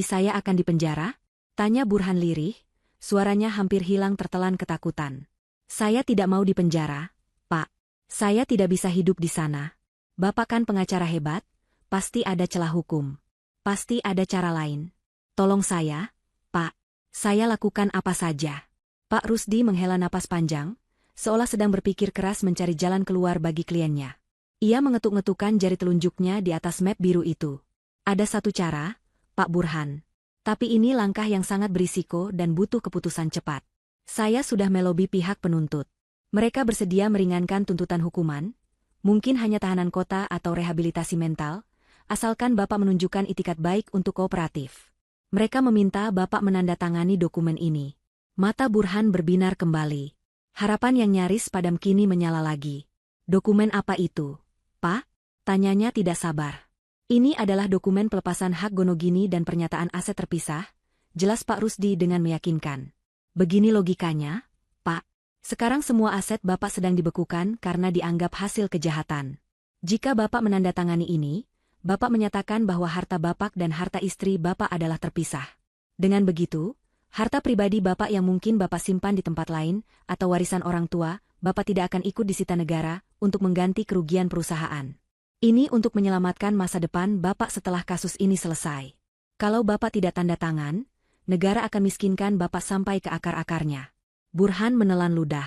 saya akan dipenjara? Tanya Burhan lirih, suaranya hampir hilang tertelan ketakutan. Saya tidak mau dipenjara, Pak. Saya tidak bisa hidup di sana. Bapak kan pengacara hebat, pasti ada celah hukum. Pasti ada cara lain. Tolong saya, Pak. Saya lakukan apa saja. Pak Rusdi menghela napas panjang, seolah sedang berpikir keras mencari jalan keluar bagi kliennya. Ia mengetuk-ngetukkan jari telunjuknya di atas map biru itu. Ada satu cara, Pak Burhan. Tapi ini langkah yang sangat berisiko dan butuh keputusan cepat. Saya sudah melobi pihak penuntut. Mereka bersedia meringankan tuntutan hukuman, mungkin hanya tahanan kota atau rehabilitasi mental, asalkan Bapak menunjukkan itikat baik untuk kooperatif. Mereka meminta Bapak menandatangani dokumen ini. Mata Burhan berbinar kembali. Harapan yang nyaris padam kini menyala lagi. Dokumen apa itu, Pak? Tanyanya tidak sabar. Ini adalah dokumen pelepasan hak Gonogini dan pernyataan aset terpisah, jelas Pak Rusdi dengan meyakinkan. Begini logikanya, Pak. Sekarang semua aset Bapak sedang dibekukan karena dianggap hasil kejahatan. Jika Bapak menandatangani ini, Bapak menyatakan bahwa harta Bapak dan harta istri Bapak adalah terpisah. Dengan begitu, harta pribadi Bapak yang mungkin Bapak simpan di tempat lain, atau warisan orang tua, Bapak tidak akan ikut disita negara untuk mengganti kerugian perusahaan. Ini untuk menyelamatkan masa depan Bapak setelah kasus ini selesai. Kalau Bapak tidak tanda tangan, negara akan miskinkan Bapak sampai ke akar-akarnya. Burhan menelan ludah.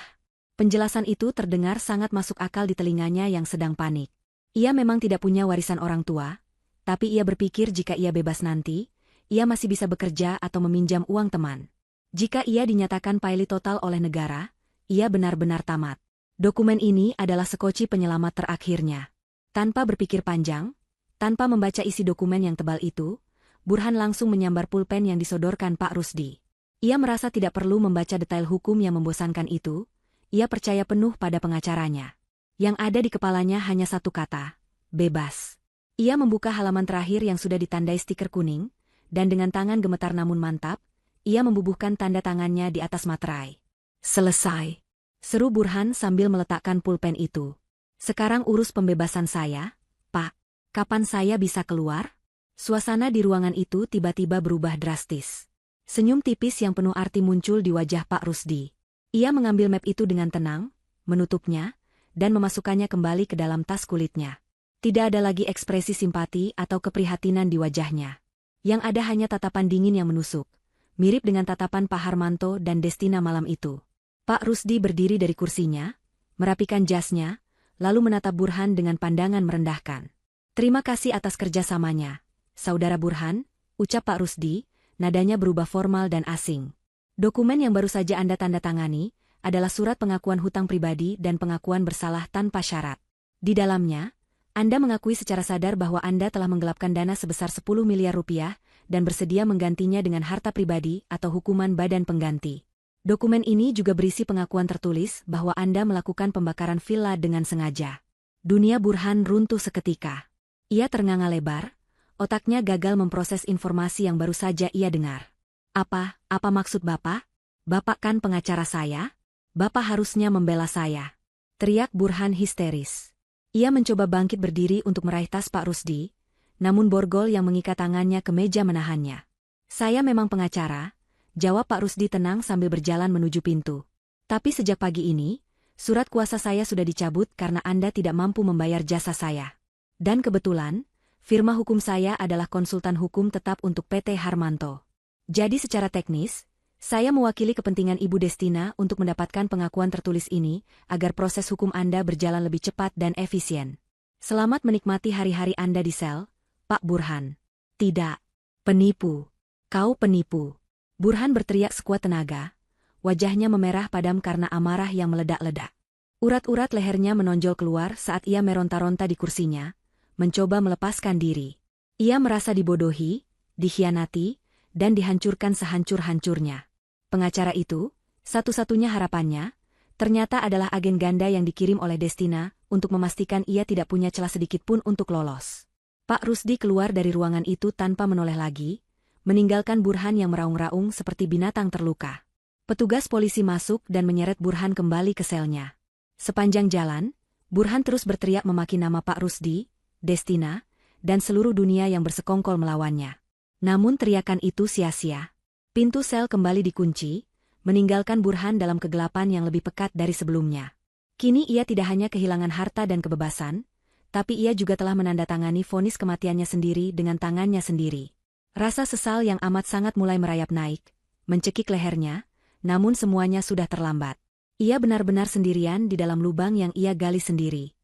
Penjelasan itu terdengar sangat masuk akal di telinganya yang sedang panik. Ia memang tidak punya warisan orang tua, tapi ia berpikir jika ia bebas nanti, ia masih bisa bekerja atau meminjam uang teman. Jika ia dinyatakan pilot total oleh negara, ia benar-benar tamat. Dokumen ini adalah sekoci penyelamat terakhirnya. Tanpa berpikir panjang, tanpa membaca isi dokumen yang tebal itu, Burhan langsung menyambar pulpen yang disodorkan Pak Rusdi. Ia merasa tidak perlu membaca detail hukum yang membosankan itu, ia percaya penuh pada pengacaranya. Yang ada di kepalanya hanya satu kata, bebas. Ia membuka halaman terakhir yang sudah ditandai stiker kuning, dan dengan tangan gemetar namun mantap, ia membubuhkan tanda tangannya di atas materai. Selesai. Seru Burhan sambil meletakkan pulpen itu. Sekarang urus pembebasan saya, Pak. Kapan saya bisa keluar? Suasana di ruangan itu tiba-tiba berubah drastis. Senyum tipis yang penuh arti muncul di wajah Pak Rusdi. Ia mengambil map itu dengan tenang, menutupnya, dan memasukkannya kembali ke dalam tas kulitnya. Tidak ada lagi ekspresi simpati atau keprihatinan di wajahnya. Yang ada hanya tatapan dingin yang menusuk, mirip dengan tatapan Pak Harmanto dan Destina malam itu. Pak Rusdi berdiri dari kursinya, merapikan jasnya, lalu menatap Burhan dengan pandangan merendahkan. "Terima kasih atas kerjasamanya, Saudara Burhan," ucap Pak Rusdi, nadanya berubah formal dan asing. "Dokumen yang baru saja Anda tanda tangani adalah surat pengakuan hutang pribadi dan pengakuan bersalah tanpa syarat. Di dalamnya, Anda mengakui secara sadar bahwa Anda telah menggelapkan dana sebesar 10 miliar rupiah dan bersedia menggantinya dengan harta pribadi atau hukuman badan pengganti. Dokumen ini juga berisi pengakuan tertulis bahwa Anda melakukan pembakaran villa dengan sengaja." Dunia Burhan runtuh seketika. Ia ternganga lebar, otaknya gagal memproses informasi yang baru saja ia dengar. Apa maksud Bapak? Bapak kan pengacara saya? Bapak harusnya membela saya." Teriak Burhan histeris. Ia mencoba bangkit berdiri untuk meraih tas Pak Rusdi, namun borgol yang mengikat tangannya ke meja menahannya. "Saya memang pengacara," jawab Pak Rusdi tenang sambil berjalan menuju pintu. "Tapi sejak pagi ini, surat kuasa saya sudah dicabut karena Anda tidak mampu membayar jasa saya. Dan kebetulan, firma hukum saya adalah konsultan hukum tetap untuk PT Harmanto. Jadi secara teknis, saya mewakili kepentingan Ibu Destina untuk mendapatkan pengakuan tertulis ini agar proses hukum Anda berjalan lebih cepat dan efisien. Selamat menikmati hari-hari Anda di sel, Pak Burhan." "Tidak. Penipu. Kau penipu." Burhan berteriak sekuat tenaga, wajahnya memerah padam karena amarah yang meledak-ledak. Urat-urat lehernya menonjol keluar saat ia meronta-ronta di kursinya, mencoba melepaskan diri. Ia merasa dibodohi, dikhianati, dan dihancurkan sehancur-hancurnya. Pengacara itu, satu-satunya harapannya, ternyata adalah agen ganda yang dikirim oleh Destina untuk memastikan ia tidak punya celah sedikit pun untuk lolos. Pak Rusdi keluar dari ruangan itu tanpa menoleh lagi, meninggalkan Burhan yang meraung-raung seperti binatang terluka. Petugas polisi masuk dan menyeret Burhan kembali ke selnya. Sepanjang jalan, Burhan terus berteriak memaki nama Pak Rusdi, Destina, dan seluruh dunia yang bersekongkol melawannya. Namun teriakan itu sia-sia. Pintu sel kembali dikunci, meninggalkan Burhan dalam kegelapan yang lebih pekat dari sebelumnya. Kini ia tidak hanya kehilangan harta dan kebebasan, tapi ia juga telah menandatangani vonis kematiannya sendiri dengan tangannya sendiri. Rasa sesal yang amat sangat mulai merayap naik, mencekik lehernya, namun semuanya sudah terlambat. Ia benar-benar sendirian di dalam lubang yang ia gali sendiri.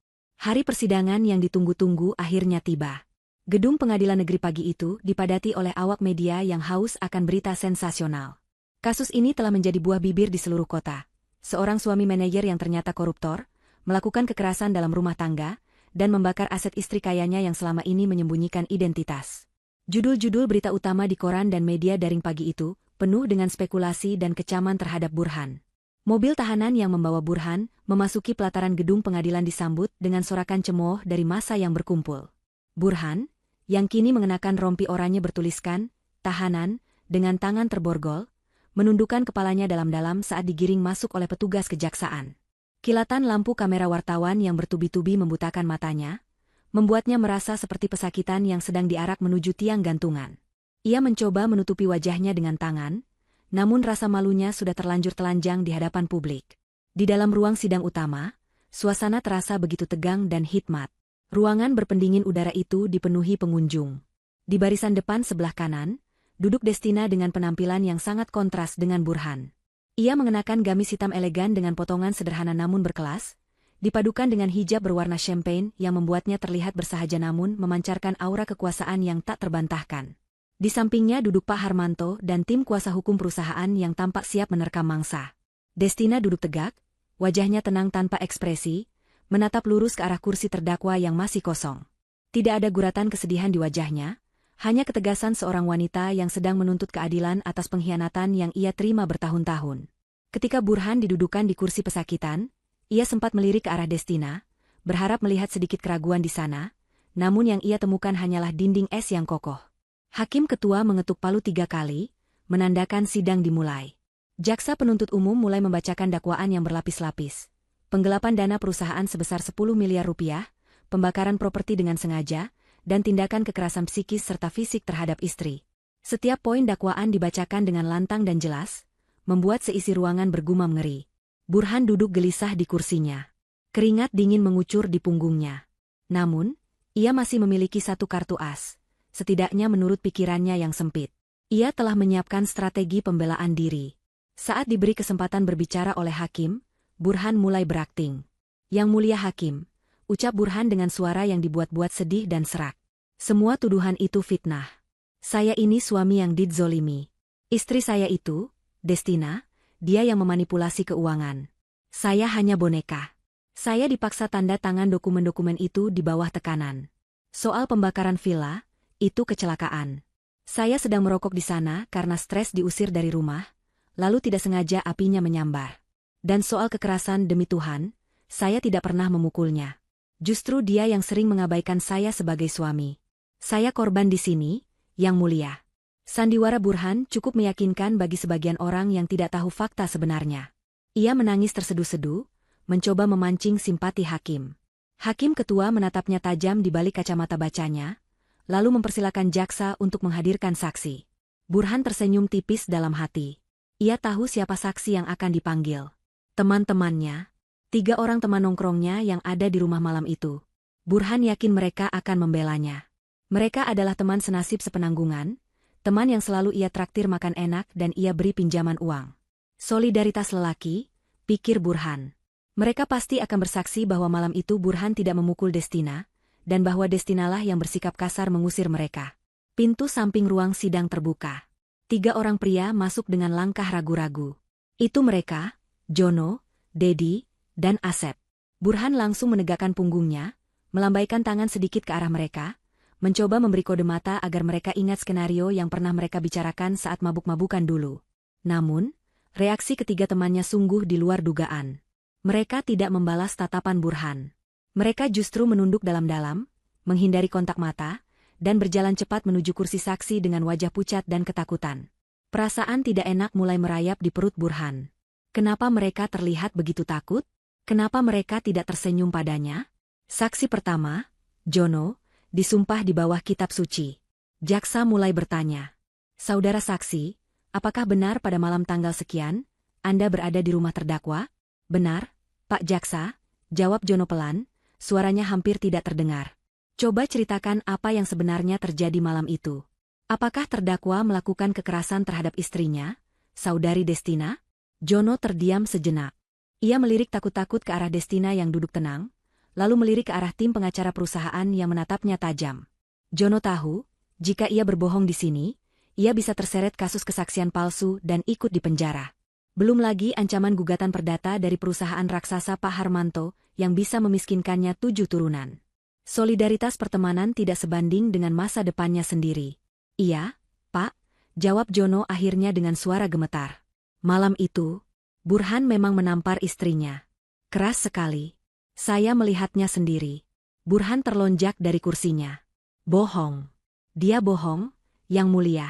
Hari persidangan yang ditunggu-tunggu akhirnya tiba. Gedung pengadilan negeri pagi itu dipadati oleh awak media yang haus akan berita sensasional. Kasus ini telah menjadi buah bibir di seluruh kota. Seorang suami manajer yang ternyata koruptor, melakukan kekerasan dalam rumah tangga, dan membakar aset istri kayanya yang selama ini menyembunyikan identitas. Judul-judul berita utama di koran dan media daring pagi itu, penuh dengan spekulasi dan kecaman terhadap Burhan. Mobil tahanan yang membawa Burhan memasuki pelataran gedung pengadilan disambut dengan sorakan cemooh dari massa yang berkumpul. Burhan, yang kini mengenakan rompi oranye bertuliskan, "Tahanan," dengan tangan terborgol, menundukkan kepalanya dalam-dalam saat digiring masuk oleh petugas kejaksaan. Kilatan lampu kamera wartawan yang bertubi-tubi membutakan matanya, membuatnya merasa seperti pesakitan yang sedang diarak menuju tiang gantungan. Ia mencoba menutupi wajahnya dengan tangan, namun rasa malunya sudah terlanjur telanjang di hadapan publik. Di dalam ruang sidang utama, suasana terasa begitu tegang dan hikmat. Ruangan berpendingin udara itu dipenuhi pengunjung. Di barisan depan sebelah kanan, duduk Destina dengan penampilan yang sangat kontras dengan Burhan. Ia mengenakan gamis hitam elegan dengan potongan sederhana namun berkelas, dipadukan dengan hijab berwarna champagne yang membuatnya terlihat bersahaja namun memancarkan aura kekuasaan yang tak terbantahkan. Di sampingnya duduk Pak Harmanto dan tim kuasa hukum perusahaan yang tampak siap menerkam mangsa. Destina duduk tegak, wajahnya tenang tanpa ekspresi, menatap lurus ke arah kursi terdakwa yang masih kosong. Tidak ada guratan kesedihan di wajahnya, hanya ketegasan seorang wanita yang sedang menuntut keadilan atas pengkhianatan yang ia terima bertahun-tahun. Ketika Burhan didudukan di kursi pesakitan, ia sempat melirik ke arah Destina, berharap melihat sedikit keraguan di sana, namun yang ia temukan hanyalah dinding es yang kokoh. Hakim ketua mengetuk palu 3 kali, menandakan sidang dimulai. Jaksa penuntut umum mulai membacakan dakwaan yang berlapis-lapis. Penggelapan dana perusahaan sebesar 10 miliar rupiah, pembakaran properti dengan sengaja, dan tindakan kekerasan psikis serta fisik terhadap istri. Setiap poin dakwaan dibacakan dengan lantang dan jelas, membuat seisi ruangan bergumam ngeri. Burhan duduk gelisah di kursinya. Keringat dingin mengucur di punggungnya. Namun, ia masih memiliki satu kartu as, setidaknya menurut pikirannya yang sempit. Ia telah menyiapkan strategi pembelaan diri. Saat diberi kesempatan berbicara oleh hakim, Burhan mulai berakting. Yang mulia hakim, ucap Burhan dengan suara yang dibuat-buat sedih dan serak. Semua tuduhan itu fitnah. Saya ini suami yang dizolimi. Istri saya itu, Destina, dia yang memanipulasi keuangan. Saya hanya boneka. Saya dipaksa tanda tangan dokumen-dokumen itu di bawah tekanan. Soal pembakaran villa, itu kecelakaan. Saya sedang merokok di sana karena stres diusir dari rumah, lalu tidak sengaja apinya menyambar. Dan soal kekerasan demi Tuhan, saya tidak pernah memukulnya. Justru dia yang sering mengabaikan saya sebagai suami. Saya korban di sini, Yang Mulia. Sandiwara Burhan cukup meyakinkan bagi sebagian orang yang tidak tahu fakta sebenarnya. Ia menangis terseduh-seduh, mencoba memancing simpati hakim. Hakim ketua menatapnya tajam di balik kacamata bacanya, lalu mempersilakan jaksa untuk menghadirkan saksi. Burhan tersenyum tipis dalam hati. Ia tahu siapa saksi yang akan dipanggil. Teman-temannya, 3 orang teman nongkrongnya yang ada di rumah malam itu. Burhan yakin mereka akan membelanya. Mereka adalah teman senasib sepenanggungan, teman yang selalu ia traktir makan enak dan ia beri pinjaman uang. Solidaritas lelaki, pikir Burhan. Mereka pasti akan bersaksi bahwa malam itu Burhan tidak memukul Destina, dan bahwa Destinalah yang bersikap kasar mengusir mereka. Pintu samping ruang sidang terbuka. 3 orang pria masuk dengan langkah ragu-ragu. Itu mereka, Jono, Dedi, dan Asep. Burhan langsung menegakkan punggungnya, melambaikan tangan sedikit ke arah mereka, mencoba memberi kode mata agar mereka ingat skenario yang pernah mereka bicarakan saat mabuk-mabukan dulu. Namun, reaksi ketiga temannya sungguh di luar dugaan. Mereka tidak membalas tatapan Burhan. Mereka justru menunduk dalam-dalam, menghindari kontak mata, dan berjalan cepat menuju kursi saksi dengan wajah pucat dan ketakutan. Perasaan tidak enak mulai merayap di perut Burhan. Kenapa mereka terlihat begitu takut? Kenapa mereka tidak tersenyum padanya? Saksi pertama, Jono, disumpah di bawah kitab suci. Jaksa mulai bertanya. Saudara saksi, apakah benar pada malam tanggal sekian, Anda berada di rumah terdakwa? Benar, Pak Jaksa, jawab Jono pelan, suaranya hampir tidak terdengar. Coba ceritakan apa yang sebenarnya terjadi malam itu. Apakah terdakwa melakukan kekerasan terhadap istrinya, Saudari Destina? Jono terdiam sejenak. Ia melirik takut-takut ke arah Destina yang duduk tenang, lalu melirik ke arah tim pengacara perusahaan yang menatapnya tajam. Jono tahu, jika ia berbohong di sini, ia bisa terseret kasus kesaksian palsu dan ikut di penjara. Belum lagi ancaman gugatan perdata dari perusahaan raksasa Pak Harmanto yang bisa memiskinkannya 7 turunan. Solidaritas pertemanan tidak sebanding dengan masa depannya sendiri. Iya, Pak, jawab Jono akhirnya dengan suara gemetar. Malam itu, Burhan memang menampar istrinya. Keras sekali. Saya melihatnya sendiri. Burhan terlonjak dari kursinya. Bohong. Dia bohong, Yang Mulia.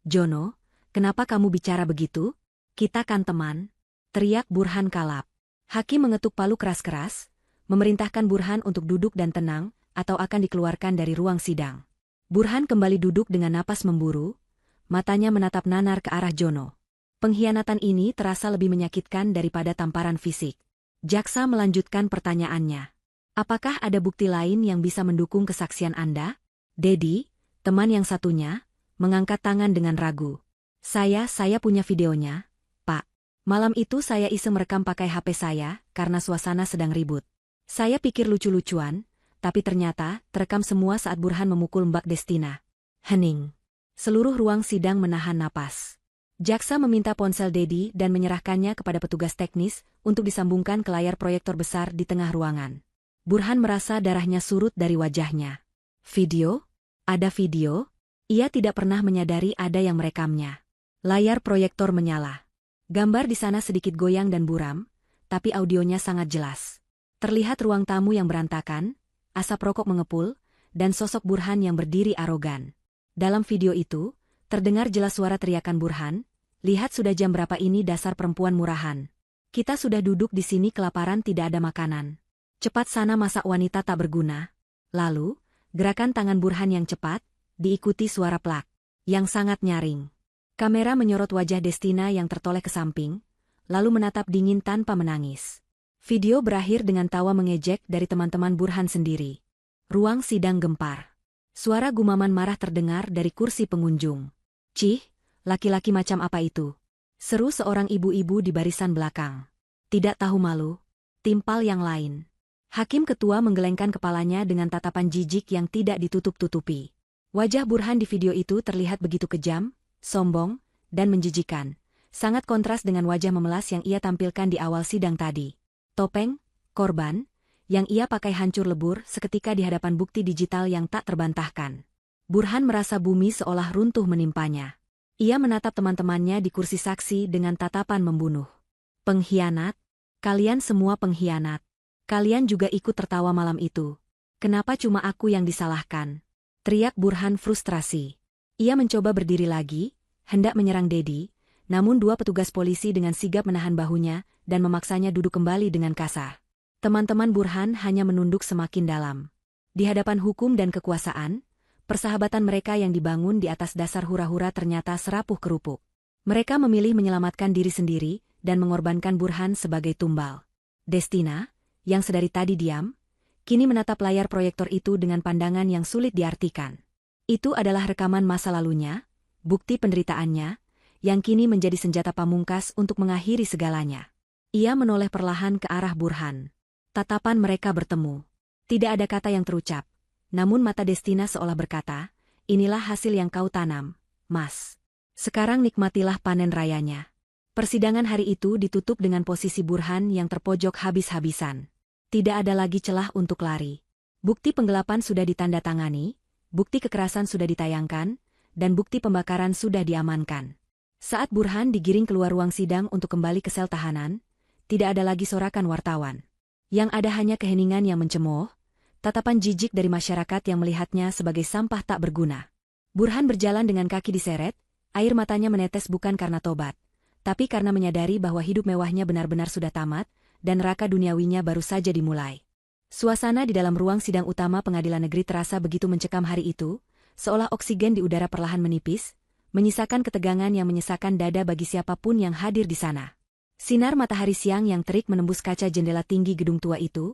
Jono, kenapa kamu bicara begitu? Kita kan teman. Teriak Burhan kalap. Hakim mengetuk palu keras-keras, memerintahkan Burhan untuk duduk dan tenang, atau akan dikeluarkan dari ruang sidang. Burhan kembali duduk dengan napas memburu, matanya menatap nanar ke arah Jono. Pengkhianatan ini terasa lebih menyakitkan daripada tamparan fisik. Jaksa melanjutkan pertanyaannya. Apakah ada bukti lain yang bisa mendukung kesaksian Anda? Dedi, teman yang satunya, mengangkat tangan dengan ragu. Saya punya videonya, Pak. Malam itu saya iseng merekam pakai HP saya karena suasana sedang ribut. Saya pikir lucu-lucuan, tapi ternyata terekam semua saat Burhan memukul Mbak Destina. Hening. Seluruh ruang sidang menahan napas. Jaksa meminta ponsel Dedi dan menyerahkannya kepada petugas teknis untuk disambungkan ke layar proyektor besar di tengah ruangan. Burhan merasa darahnya surut dari wajahnya. Video? Ada video? Ia tidak pernah menyadari ada yang merekamnya. Layar proyektor menyala. Gambar di sana sedikit goyang dan buram, tapi audionya sangat jelas. Terlihat ruang tamu yang berantakan, asap rokok mengepul, dan sosok Burhan yang berdiri arogan. Dalam video itu, terdengar jelas suara teriakan Burhan, lihat sudah jam berapa ini dasar perempuan murahan. Kita sudah duduk di sini kelaparan tidak ada makanan. Cepat sana masak wanita tak berguna. Lalu, gerakan tangan Burhan yang cepat, diikuti suara plak. yang sangat nyaring. Kamera menyorot wajah Destina yang tertoleh ke samping, lalu menatap dingin tanpa menangis. Video berakhir dengan tawa mengejek dari teman-teman Burhan sendiri. Ruang sidang gempar. Suara gumaman marah terdengar dari kursi pengunjung. "Cih, laki-laki macam apa itu?" seru seorang ibu-ibu di barisan belakang. "Tidak tahu malu?" timpal yang lain. Hakim ketua menggelengkan kepalanya dengan tatapan jijik yang tidak ditutup-tutupi. Wajah Burhan di video itu terlihat begitu kejam, sombong, dan menjijikan. Sangat kontras dengan wajah memelas yang ia tampilkan di awal sidang tadi. Topeng, korban, yang ia pakai hancur lebur seketika di hadapan bukti digital yang tak terbantahkan. Burhan merasa bumi seolah runtuh menimpanya. Ia menatap teman-temannya di kursi saksi dengan tatapan membunuh. "Pengkhianat? Kalian semua pengkhianat. Kalian juga ikut tertawa malam itu. Kenapa cuma aku yang disalahkan?" teriak Burhan frustrasi. Ia mencoba berdiri lagi, hendak menyerang Dedi, namun dua petugas polisi dengan sigap menahan bahunya dan memaksanya duduk kembali dengan kasar. Teman-teman Burhan hanya menunduk semakin dalam. Di hadapan hukum dan kekuasaan, persahabatan mereka yang dibangun di atas dasar hura-hura ternyata serapuh kerupuk. Mereka memilih menyelamatkan diri sendiri dan mengorbankan Burhan sebagai tumbal. Destina, yang sedari tadi diam, kini menatap layar proyektor itu dengan pandangan yang sulit diartikan. Itu adalah rekaman masa lalunya, bukti penderitaannya, yang kini menjadi senjata pamungkas untuk mengakhiri segalanya. Ia menoleh perlahan ke arah Burhan. Tatapan mereka bertemu. Tidak ada kata yang terucap. Namun mata Destina seolah berkata, "Inilah hasil yang kau tanam, Mas. Sekarang nikmatilah panen rayanya." Persidangan hari itu ditutup dengan posisi Burhan yang terpojok habis-habisan. Tidak ada lagi celah untuk lari. Bukti penggelapan sudah ditandatangani, bukti kekerasan sudah ditayangkan, dan bukti pembakaran sudah diamankan. Saat Burhan digiring keluar ruang sidang untuk kembali ke sel tahanan, tidak ada lagi sorakan wartawan. Yang ada hanya keheningan yang mencemooh, tatapan jijik dari masyarakat yang melihatnya sebagai sampah tak berguna. Burhan berjalan dengan kaki diseret, air matanya menetes bukan karena tobat, tapi karena menyadari bahwa hidup mewahnya benar-benar sudah tamat, dan neraka duniawinya baru saja dimulai. Suasana di dalam ruang sidang utama pengadilan negeri terasa begitu mencekam hari itu, seolah oksigen di udara perlahan menipis, menyisakan ketegangan yang menyesakan dada bagi siapapun yang hadir di sana. Sinar matahari siang yang terik menembus kaca jendela tinggi gedung tua itu,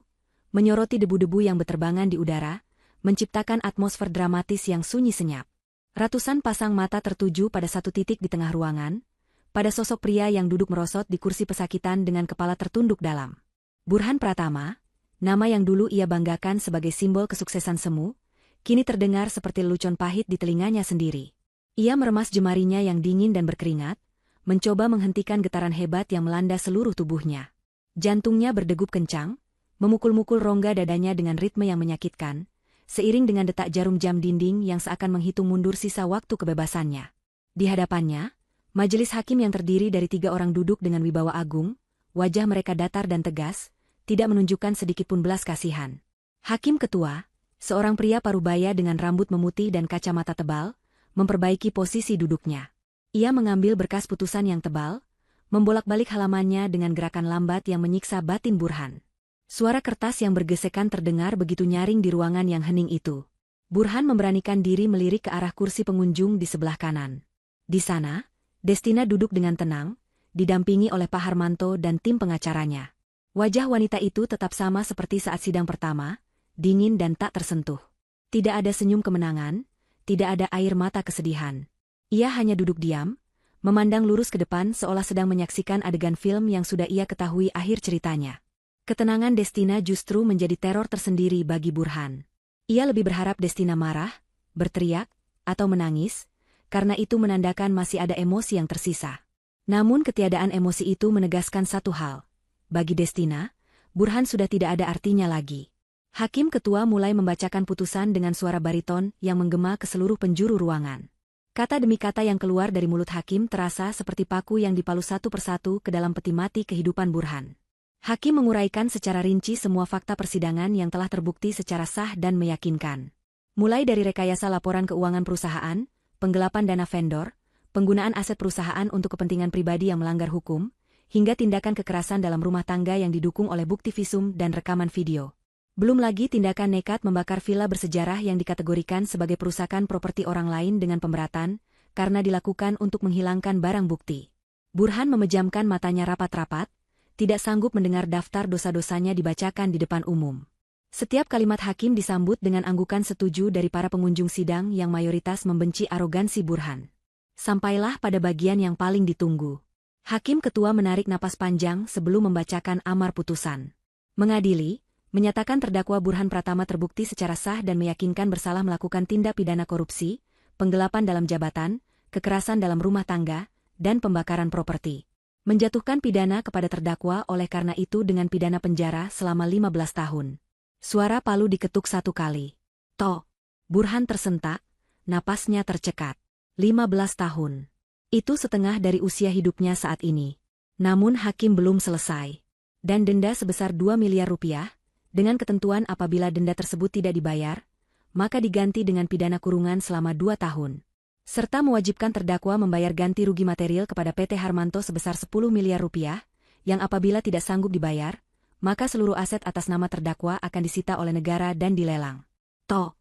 menyoroti debu-debu yang berterbangan di udara, menciptakan atmosfer dramatis yang sunyi senyap. Ratusan pasang mata tertuju pada satu titik di tengah ruangan, pada sosok pria yang duduk merosot di kursi pesakitan dengan kepala tertunduk dalam. Burhan Pratama, nama yang dulu ia banggakan sebagai simbol kesuksesan semu, kini terdengar seperti lelucon pahit di telinganya sendiri. Ia meremas jemarinya yang dingin dan berkeringat, mencoba menghentikan getaran hebat yang melanda seluruh tubuhnya. Jantungnya berdegup kencang, memukul-mukul rongga dadanya dengan ritme yang menyakitkan, seiring dengan detak jarum jam dinding yang seakan menghitung mundur sisa waktu kebebasannya. Di hadapannya, majelis hakim yang terdiri dari 3 orang duduk dengan wibawa agung, wajah mereka datar dan tegas, tidak menunjukkan sedikitpun belas kasihan. Hakim ketua, seorang pria parubaya dengan rambut memutih dan kacamata tebal, memperbaiki posisi duduknya. Ia mengambil berkas putusan yang tebal, membolak-balik halamannya dengan gerakan lambat yang menyiksa batin Burhan. Suara kertas yang bergesekan terdengar begitu nyaring di ruangan yang hening itu. Burhan memberanikan diri melirik ke arah kursi pengunjung di sebelah kanan. Di sana, Destina duduk dengan tenang, didampingi oleh Pak Harmanto dan tim pengacaranya. Wajah wanita itu tetap sama seperti saat sidang pertama, dingin dan tak tersentuh. Tidak ada senyum kemenangan, tidak ada air mata kesedihan. Ia hanya duduk diam, memandang lurus ke depan seolah sedang menyaksikan adegan film yang sudah ia ketahui akhir ceritanya. Ketenangan Destina justru menjadi teror tersendiri bagi Burhan. Ia lebih berharap Destina marah, berteriak, atau menangis, karena itu menandakan masih ada emosi yang tersisa. Namun ketiadaan emosi itu menegaskan satu hal. Bagi Destina, Burhan sudah tidak ada artinya lagi. Hakim ketua mulai membacakan putusan dengan suara bariton yang menggema ke seluruh penjuru ruangan. Kata demi kata yang keluar dari mulut hakim terasa seperti paku yang dipalu satu persatu ke dalam peti mati kehidupan Burhan. Hakim menguraikan secara rinci semua fakta persidangan yang telah terbukti secara sah dan meyakinkan. Mulai dari rekayasa laporan keuangan perusahaan, penggelapan dana vendor, penggunaan aset perusahaan untuk kepentingan pribadi yang melanggar hukum, hingga tindakan kekerasan dalam rumah tangga yang didukung oleh bukti visum dan rekaman video. Belum lagi tindakan nekat membakar villa bersejarah yang dikategorikan sebagai perusakan properti orang lain dengan pemberatan, karena dilakukan untuk menghilangkan barang bukti. Burhan memejamkan matanya rapat-rapat, tidak sanggup mendengar daftar dosa-dosanya dibacakan di depan umum. Setiap kalimat hakim disambut dengan anggukan setuju dari para pengunjung sidang yang mayoritas membenci arogansi Burhan. Sampailah pada bagian yang paling ditunggu. Hakim ketua menarik napas panjang sebelum membacakan amar putusan. Mengadili, menyatakan terdakwa Burhan Pratama terbukti secara sah dan meyakinkan bersalah melakukan tindak pidana korupsi, penggelapan dalam jabatan, kekerasan dalam rumah tangga, dan pembakaran properti. Menjatuhkan pidana kepada terdakwa oleh karena itu dengan pidana penjara selama 15 tahun. Suara palu diketuk 1 kali. Toh, Burhan tersentak, napasnya tercekat. 15 tahun. Itu setengah dari usia hidupnya saat ini. Namun hakim belum selesai. Dan denda sebesar 2 miliar rupiah, dengan ketentuan apabila denda tersebut tidak dibayar, maka diganti dengan pidana kurungan selama 2 tahun. Serta mewajibkan terdakwa membayar ganti rugi material kepada PT Harmanto sebesar 10 miliar rupiah, yang apabila tidak sanggup dibayar, maka seluruh aset atas nama terdakwa akan disita oleh negara dan dilelang. To.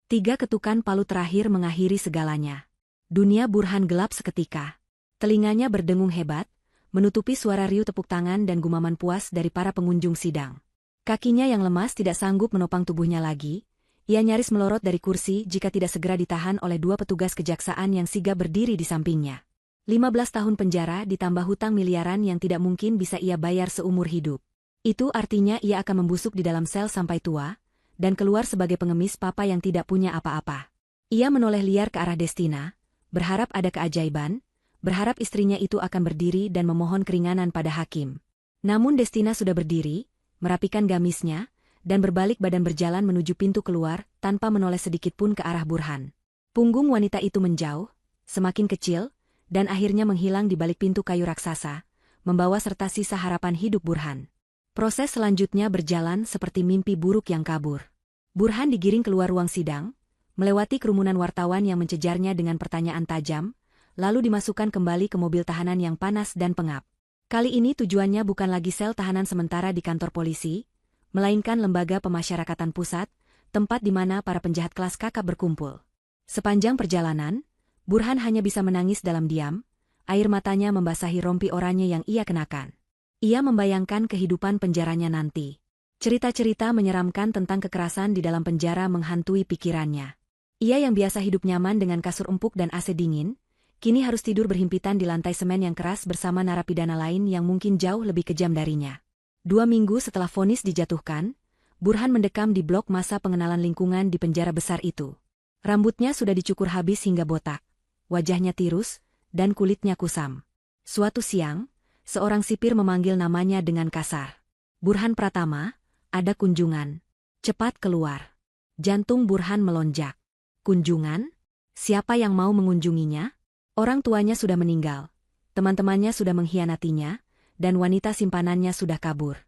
3 ketukan palu terakhir mengakhiri segalanya. Dunia Burhan gelap seketika. Telinganya berdengung hebat, menutupi suara riuh tepuk tangan dan gumaman puas dari para pengunjung sidang. Kakinya yang lemas tidak sanggup menopang tubuhnya lagi. Ia nyaris melorot dari kursi jika tidak segera ditahan oleh 2 petugas kejaksaan yang sigap berdiri di sampingnya. 15 tahun penjara ditambah hutang miliaran yang tidak mungkin bisa ia bayar seumur hidup. Itu artinya ia akan membusuk di dalam sel sampai tua, dan keluar sebagai pengemis papa yang tidak punya apa-apa. Ia menoleh liar ke arah Destina, berharap ada keajaiban, berharap istrinya itu akan berdiri dan memohon keringanan pada hakim. Namun Destina sudah berdiri, merapikan gamisnya, dan berbalik badan berjalan menuju pintu keluar, tanpa menoleh sedikit pun ke arah Burhan. Punggung wanita itu menjauh, semakin kecil, dan akhirnya menghilang di balik pintu kayu raksasa, membawa serta sisa harapan hidup Burhan. Proses selanjutnya berjalan seperti mimpi buruk yang kabur. Burhan digiring keluar ruang sidang, melewati kerumunan wartawan yang mencejarnya dengan pertanyaan tajam, lalu dimasukkan kembali ke mobil tahanan yang panas dan pengap. Kali ini tujuannya bukan lagi sel tahanan sementara di kantor polisi, melainkan lembaga pemasyarakatan pusat, tempat di mana para penjahat kelas kakap berkumpul. Sepanjang perjalanan, Burhan hanya bisa menangis dalam diam, air matanya membasahi rompi oranye yang ia kenakan. Ia membayangkan kehidupan penjaranya nanti. Cerita-cerita menyeramkan tentang kekerasan di dalam penjara menghantui pikirannya. Ia yang biasa hidup nyaman dengan kasur empuk dan AC dingin, kini harus tidur berhimpitan di lantai semen yang keras bersama narapidana lain yang mungkin jauh lebih kejam darinya. 2 minggu setelah vonis dijatuhkan, Burhan mendekam di blok masa pengenalan lingkungan di penjara besar itu. Rambutnya sudah dicukur habis hingga botak, wajahnya tirus, dan kulitnya kusam. Suatu siang, seorang sipir memanggil namanya dengan kasar. Burhan Pratama, ada kunjungan. Cepat keluar. Jantung Burhan melonjak. Kunjungan? Siapa yang mau mengunjunginya? Orang tuanya sudah meninggal, teman-temannya sudah mengkhianatinya, dan wanita simpanannya sudah kabur.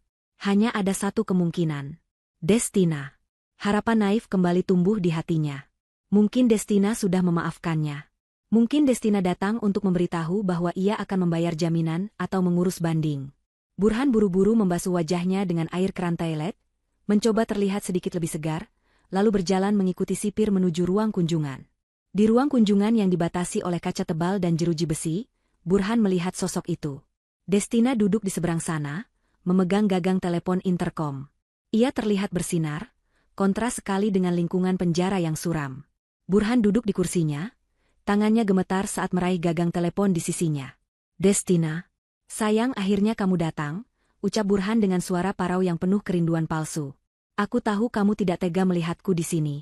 Hanya ada satu kemungkinan. Destina. Harapan naif kembali tumbuh di hatinya. Mungkin Destina sudah memaafkannya. Mungkin Destina datang untuk memberitahu bahwa ia akan membayar jaminan atau mengurus banding. Burhan buru-buru membasuh wajahnya dengan air keran toilet, mencoba terlihat sedikit lebih segar, lalu berjalan mengikuti sipir menuju ruang kunjungan. Di ruang kunjungan yang dibatasi oleh kaca tebal dan jeruji besi, Burhan melihat sosok itu. Destina duduk di seberang sana, memegang gagang telepon interkom. Ia terlihat bersinar, kontras sekali dengan lingkungan penjara yang suram. Burhan duduk di kursinya, tangannya gemetar saat meraih gagang telepon di sisinya. Destina. Sayang akhirnya kamu datang, ucap Burhan dengan suara parau yang penuh kerinduan palsu. Aku tahu kamu tidak tega melihatku di sini.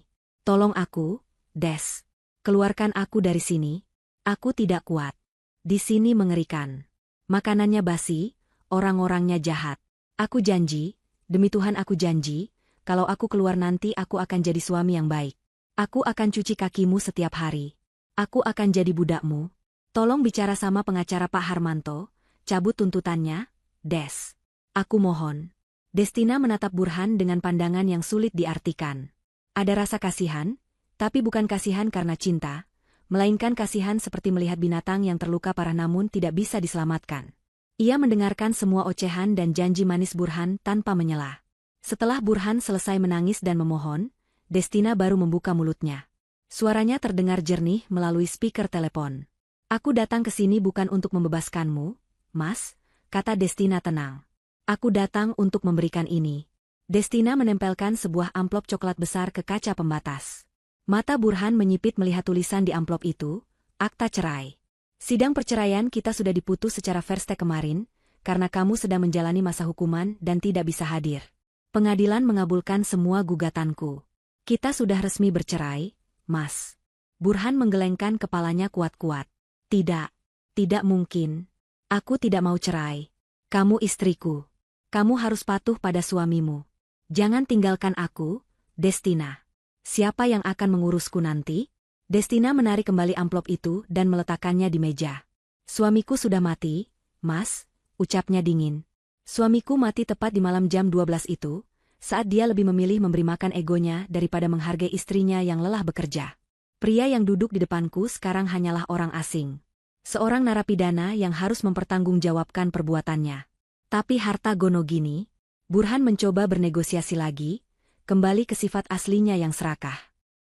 Tolong aku, Des. Keluarkan aku dari sini. Aku tidak kuat. Di sini mengerikan. Makanannya basi, orang-orangnya jahat. Aku janji, demi Tuhan aku janji, kalau aku keluar nanti aku akan jadi suami yang baik. Aku akan cuci kakimu setiap hari. Aku akan jadi budakmu. Tolong bicara sama pengacara Pak Harmanto, cabut tuntutannya, Des. Aku mohon. Destina menatap Burhan dengan pandangan yang sulit diartikan. Ada rasa kasihan, tapi bukan kasihan karena cinta, melainkan kasihan seperti melihat binatang yang terluka parah namun tidak bisa diselamatkan. Ia mendengarkan semua ocehan dan janji manis Burhan tanpa menyela. Setelah Burhan selesai menangis dan memohon, Destina baru membuka mulutnya. Suaranya terdengar jernih melalui speaker telepon. Aku datang ke sini bukan untuk membebaskanmu, Mas, kata Destina tenang. Aku datang untuk memberikan ini. Destina menempelkan sebuah amplop coklat besar ke kaca pembatas. Mata Burhan menyipit melihat tulisan di amplop itu, akta cerai. Sidang perceraian kita sudah diputus secara first take kemarin, karena kamu sedang menjalani masa hukuman dan tidak bisa hadir. Pengadilan mengabulkan semua gugatanku. Kita sudah resmi bercerai, Mas. Burhan menggelengkan kepalanya kuat-kuat. Tidak. Tidak mungkin. Aku tidak mau cerai. Kamu istriku. Kamu harus patuh pada suamimu. Jangan tinggalkan aku, Destina. Siapa yang akan mengurusku nanti? Destina menarik kembali amplop itu dan meletakkannya di meja. Suamiku sudah mati, Mas, ucapnya dingin. Suamiku mati tepat di malam jam 12 itu, saat dia lebih memilih memberi makan egonya daripada menghargai istrinya yang lelah bekerja. Pria yang duduk di depanku sekarang hanyalah orang asing. Seorang narapidana yang harus mempertanggungjawabkan perbuatannya. Tapi harta Gonogini, Burhan mencoba bernegosiasi lagi, kembali ke sifat aslinya yang serakah.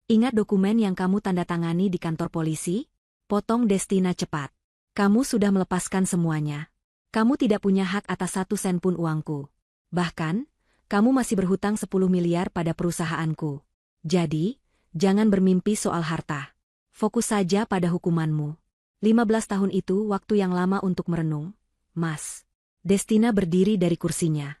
Ingat dokumen yang kamu tanda tangani di kantor polisi? Potong Destina cepat. Kamu sudah melepaskan semuanya. Kamu tidak punya hak atas 1 sen pun uangku. Bahkan, kamu masih berhutang 10 miliar pada perusahaanku. Jadi, jangan bermimpi soal harta. Fokus saja pada hukumanmu. 15 tahun itu waktu yang lama untuk merenung, Mas. Destina berdiri dari kursinya.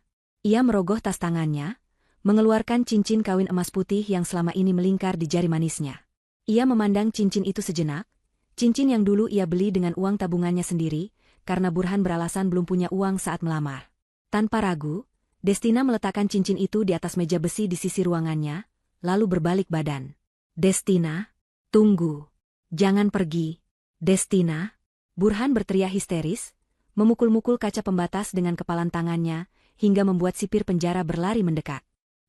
Ia merogoh tas tangannya, mengeluarkan cincin kawin emas putih yang selama ini melingkar di jari manisnya. Ia memandang cincin itu sejenak, cincin yang dulu ia beli dengan uang tabungannya sendiri, karena Burhan beralasan belum punya uang saat melamar. Tanpa ragu, Destina meletakkan cincin itu di atas meja besi di sisi ruangannya, lalu berbalik badan. Destina, tunggu. Jangan pergi. Destina. Burhan berteriak histeris, memukul-mukul kaca pembatas dengan kepalan tangannya, hingga membuat sipir penjara berlari mendekat.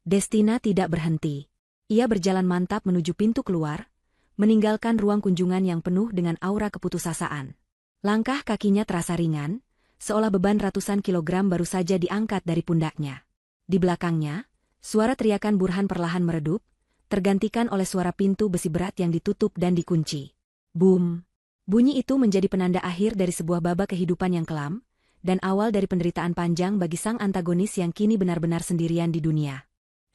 Destina tidak berhenti. Ia berjalan mantap menuju pintu keluar, meninggalkan ruang kunjungan yang penuh dengan aura keputusasaan. Langkah kakinya terasa ringan, seolah beban ratusan kilogram baru saja diangkat dari pundaknya. Di belakangnya, suara teriakan Burhan perlahan meredup, tergantikan oleh suara pintu besi berat yang ditutup dan dikunci. Boom! Bunyi itu menjadi penanda akhir dari sebuah babak kehidupan yang kelam, dan awal dari penderitaan panjang bagi sang antagonis yang kini benar-benar sendirian di dunia.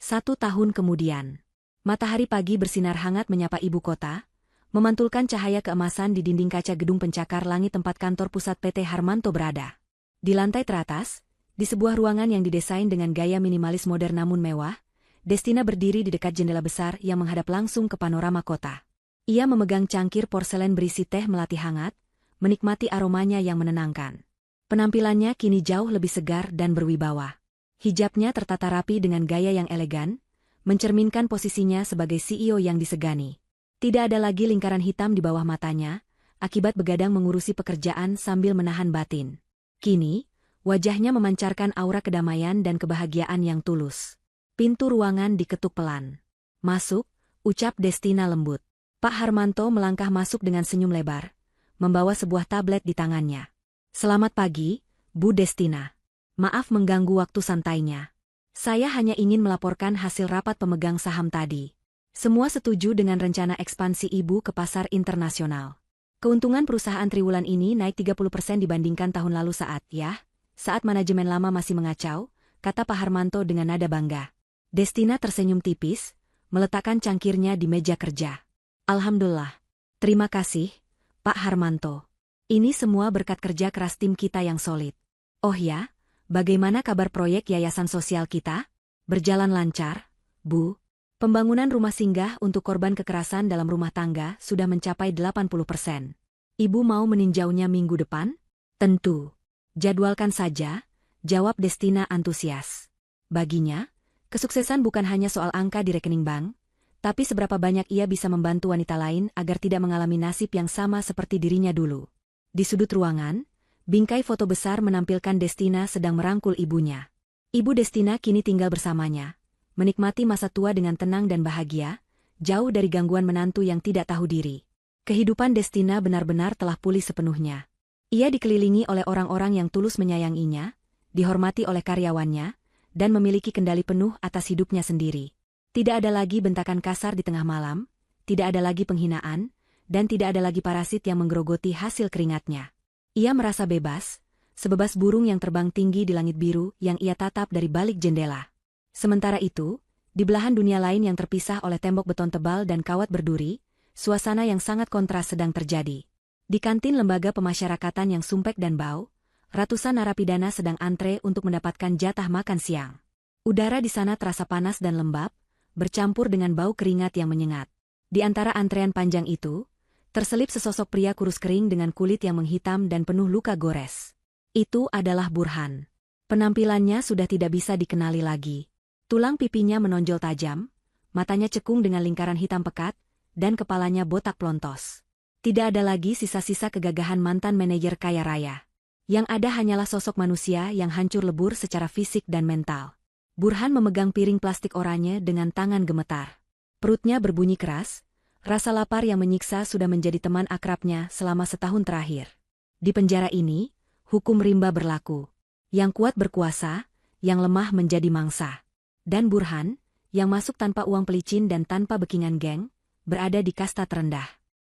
1 tahun kemudian, matahari pagi bersinar hangat menyapa ibu kota, memantulkan cahaya keemasan di dinding kaca gedung pencakar langit tempat kantor pusat PT Harmanto berada. Di lantai teratas, di sebuah ruangan yang didesain dengan gaya minimalis modern namun mewah, Destina berdiri di dekat jendela besar yang menghadap langsung ke panorama kota. Ia memegang cangkir porselen berisi teh melati hangat, menikmati aromanya yang menenangkan. Penampilannya kini jauh lebih segar dan berwibawa. Hijabnya tertata rapi dengan gaya yang elegan, mencerminkan posisinya sebagai CEO yang disegani. Tidak ada lagi lingkaran hitam di bawah matanya, akibat begadang mengurusi pekerjaan sambil menahan batin. Kini, wajahnya memancarkan aura kedamaian dan kebahagiaan yang tulus. Pintu ruangan diketuk pelan. Masuk, ucap Destina lembut. Pak Harmanto melangkah masuk dengan senyum lebar, membawa sebuah tablet di tangannya. Selamat pagi, Bu Destina. Maaf mengganggu waktu santainya. Saya hanya ingin melaporkan hasil rapat pemegang saham tadi. Semua setuju dengan rencana ekspansi Ibu ke pasar internasional. Keuntungan perusahaan triwulan ini naik 30% dibandingkan tahun lalu saat manajemen lama masih mengacau, kata Pak Harmanto dengan nada bangga. Destina tersenyum tipis, meletakkan cangkirnya di meja kerja. Alhamdulillah. Terima kasih, Pak Harmanto. Ini semua berkat kerja keras tim kita yang solid. Oh ya, bagaimana kabar proyek yayasan sosial kita? Berjalan lancar, Bu. Pembangunan rumah singgah untuk korban kekerasan dalam rumah tangga sudah mencapai 80%. Ibu mau meninjaunya minggu depan? Tentu. Jadwalkan saja, jawab Destina antusias. Baginya, kesuksesan bukan hanya soal angka di rekening bank, tapi seberapa banyak ia bisa membantu wanita lain agar tidak mengalami nasib yang sama seperti dirinya dulu. Di sudut ruangan, bingkai foto besar menampilkan Destina sedang merangkul ibunya. Ibu Destina kini tinggal bersamanya, menikmati masa tua dengan tenang dan bahagia, jauh dari gangguan menantu yang tidak tahu diri. Kehidupan Destina benar-benar telah pulih sepenuhnya. Ia dikelilingi oleh orang-orang yang tulus menyayanginya, dihormati oleh karyawannya, dan memiliki kendali penuh atas hidupnya sendiri. Tidak ada lagi bentakan kasar di tengah malam, tidak ada lagi penghinaan, dan tidak ada lagi parasit yang menggerogoti hasil keringatnya. Ia merasa bebas, sebebas burung yang terbang tinggi di langit biru yang ia tatap dari balik jendela. Sementara itu, di belahan dunia lain yang terpisah oleh tembok beton tebal dan kawat berduri, suasana yang sangat kontras sedang terjadi. Di kantin lembaga pemasyarakatan yang sumpek dan bau, ratusan narapidana sedang antre untuk mendapatkan jatah makan siang. Udara di sana terasa panas dan lembab, bercampur dengan bau keringat yang menyengat. Di antara antrean panjang itu, terselip sesosok pria kurus kering dengan kulit yang menghitam dan penuh luka gores. Itu adalah Burhan. Penampilannya sudah tidak bisa dikenali lagi. Tulang pipinya menonjol tajam, matanya cekung dengan lingkaran hitam pekat, dan kepalanya botak plontos. Tidak ada lagi sisa-sisa kegagahan mantan manajer kaya raya. Yang ada hanyalah sosok manusia yang hancur lebur secara fisik dan mental. Burhan memegang piring plastik oranye dengan tangan gemetar. Perutnya berbunyi keras. Rasa lapar yang menyiksa sudah menjadi teman akrabnya selama setahun terakhir. Di penjara ini, hukum rimba berlaku. Yang kuat berkuasa, yang lemah menjadi mangsa. Dan Burhan, yang masuk tanpa uang pelicin dan tanpa bekingan geng, berada di kasta terendah.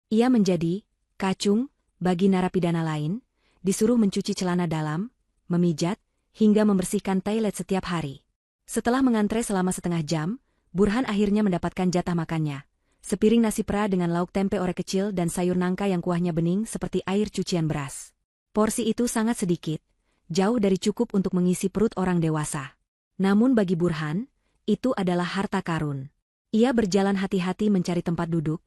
Ia menjadi kacung bagi narapidana lain, disuruh mencuci celana dalam, memijat, hingga membersihkan toilet setiap hari. Setelah mengantre selama setengah jam, Burhan akhirnya mendapatkan jatah makannya. Sepiring nasi pera dengan lauk tempe orek kecil dan sayur nangka yang kuahnya bening seperti air cucian beras. Porsi itu sangat sedikit, jauh dari cukup untuk mengisi perut orang dewasa. Namun bagi Burhan, itu adalah harta karun. Ia berjalan hati-hati mencari tempat duduk,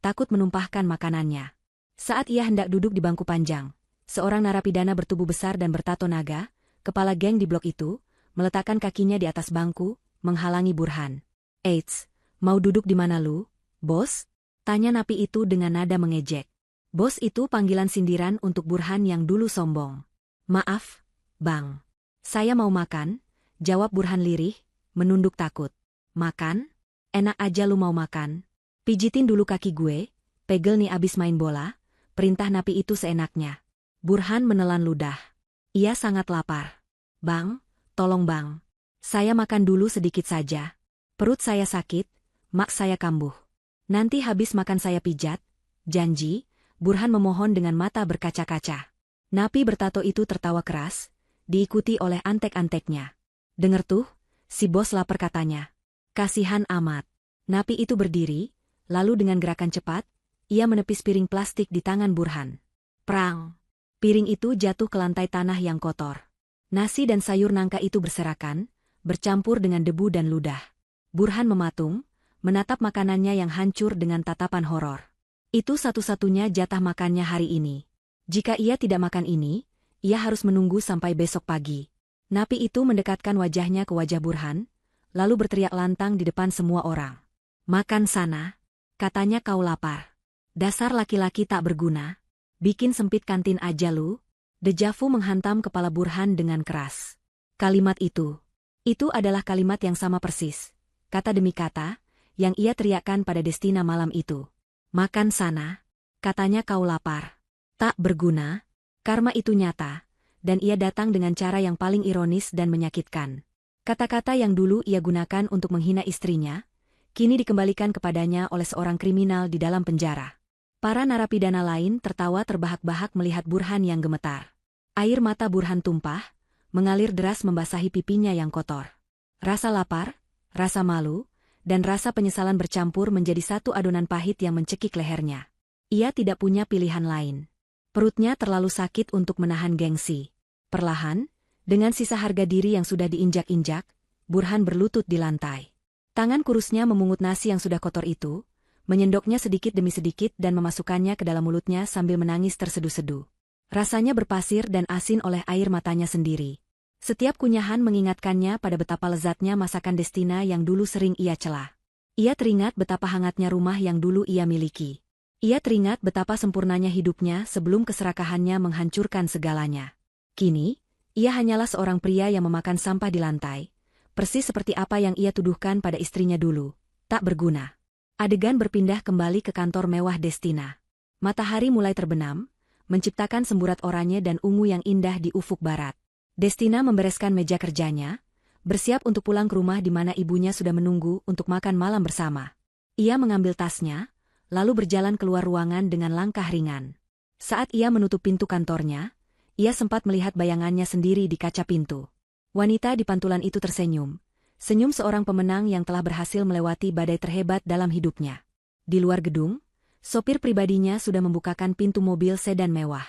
takut menumpahkan makanannya. Saat ia hendak duduk di bangku panjang, seorang narapidana bertubuh besar dan bertato naga, kepala geng di blok itu, meletakkan kakinya di atas bangku, menghalangi Burhan. "Eits, mau duduk di mana lu, bos?" tanya napi itu dengan nada mengejek. Bos itu panggilan sindiran untuk Burhan yang dulu sombong. "Maaf, Bang. Saya mau makan," jawab Burhan lirih, menunduk takut. "Makan? Enak aja lu mau makan. Pijitin dulu kaki gue, pegel nih abis main bola," perintah napi itu seenaknya. Burhan menelan ludah. Ia sangat lapar. "Bang, tolong bang. Saya makan dulu sedikit saja. Perut saya sakit, mak saya kambuh. Nanti habis makan saya pijat, janji," Burhan memohon dengan mata berkaca-kaca. Napi bertato itu tertawa keras, diikuti oleh antek-anteknya. "Denger tuh, si bos lapar," katanya. Kasihan amat. Napi itu berdiri, lalu dengan gerakan cepat, ia menepis piring plastik di tangan Burhan. Prang! Piring itu jatuh ke lantai tanah yang kotor. Nasi dan sayur nangka itu berserakan, bercampur dengan debu dan ludah. Burhan mematung, menatap makanannya yang hancur dengan tatapan horor. Itu satu-satunya jatah makannya hari ini. Jika ia tidak makan ini, ia harus menunggu sampai besok pagi. Napi itu mendekatkan wajahnya ke wajah Burhan, lalu berteriak lantang di depan semua orang. "Makan sana," katanya, "kau lapar. Dasar laki-laki tak berguna. Bikin sempit kantin aja lu." Dejavu menghantam kepala Burhan dengan keras. Kalimat itu adalah kalimat yang sama persis, kata demi kata, yang ia teriakkan pada Destina malam itu. "Makan sana," katanya, "kau lapar. Tak berguna." Karma itu nyata, dan ia datang dengan cara yang paling ironis dan menyakitkan. Kata-kata yang dulu ia gunakan untuk menghina istrinya, kini dikembalikan kepadanya oleh seorang kriminal di dalam penjara. Para narapidana lain tertawa terbahak-bahak melihat Burhan yang gemetar. Air mata Burhan tumpah, mengalir deras membasahi pipinya yang kotor. Rasa lapar, rasa malu, dan rasa penyesalan bercampur menjadi satu adonan pahit yang mencekik lehernya. Ia tidak punya pilihan lain. Perutnya terlalu sakit untuk menahan gengsi. Perlahan, dengan sisa harga diri yang sudah diinjak-injak, Burhan berlutut di lantai. Tangan kurusnya memungut nasi yang sudah kotor itu, menyendoknya sedikit demi sedikit dan memasukkannya ke dalam mulutnya sambil menangis terseduh-seduh. Rasanya berpasir dan asin oleh air matanya sendiri. Setiap kunyahan mengingatkannya pada betapa lezatnya masakan Destina yang dulu sering ia cela. Ia teringat betapa hangatnya rumah yang dulu ia miliki. Ia teringat betapa sempurnanya hidupnya sebelum keserakahannya menghancurkan segalanya. Kini, ia hanyalah seorang pria yang memakan sampah di lantai, persis seperti apa yang ia tuduhkan pada istrinya dulu, tak berguna. Adegan berpindah kembali ke kantor mewah Destina. Matahari mulai terbenam, menciptakan semburat oranye dan ungu yang indah di ufuk barat. Destina membereskan meja kerjanya, bersiap untuk pulang ke rumah di mana ibunya sudah menunggu untuk makan malam bersama. Ia mengambil tasnya, lalu berjalan keluar ruangan dengan langkah ringan. Saat ia menutup pintu kantornya, ia sempat melihat bayangannya sendiri di kaca pintu. Wanita di pantulan itu tersenyum. Senyum seorang pemenang yang telah berhasil melewati badai terhebat dalam hidupnya. Di luar gedung, sopir pribadinya sudah membukakan pintu mobil sedan mewah.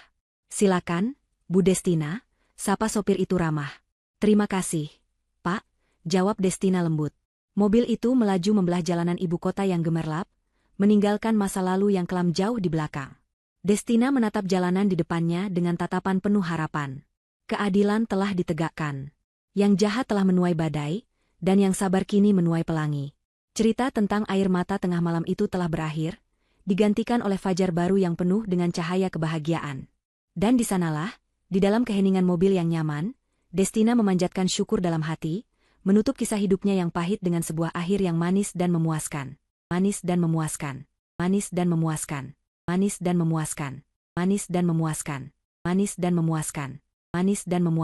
"Silakan, Bu Destina," sapa sopir itu ramah. "Terima kasih, Pak," jawab Destina lembut. Mobil itu melaju membelah jalanan ibu kota yang gemerlap, meninggalkan masa lalu yang kelam jauh di belakang. Destina menatap jalanan di depannya dengan tatapan penuh harapan. Keadilan telah ditegakkan. Yang jahat telah menuai badai, dan yang sabar kini menuai pelangi. Cerita tentang air mata tengah malam itu telah berakhir, digantikan oleh fajar baru yang penuh dengan cahaya kebahagiaan. Dan di sanalah, di dalam keheningan mobil yang nyaman, Destina memanjatkan syukur dalam hati, menutup kisah hidupnya yang pahit dengan sebuah akhir yang manis dan memuaskan. Manis dan memuaskan. Manis dan memuaskan. Manis dan memuaskan. Manis dan memuaskan. Manis dan memuaskan. Manis dan memuaskan.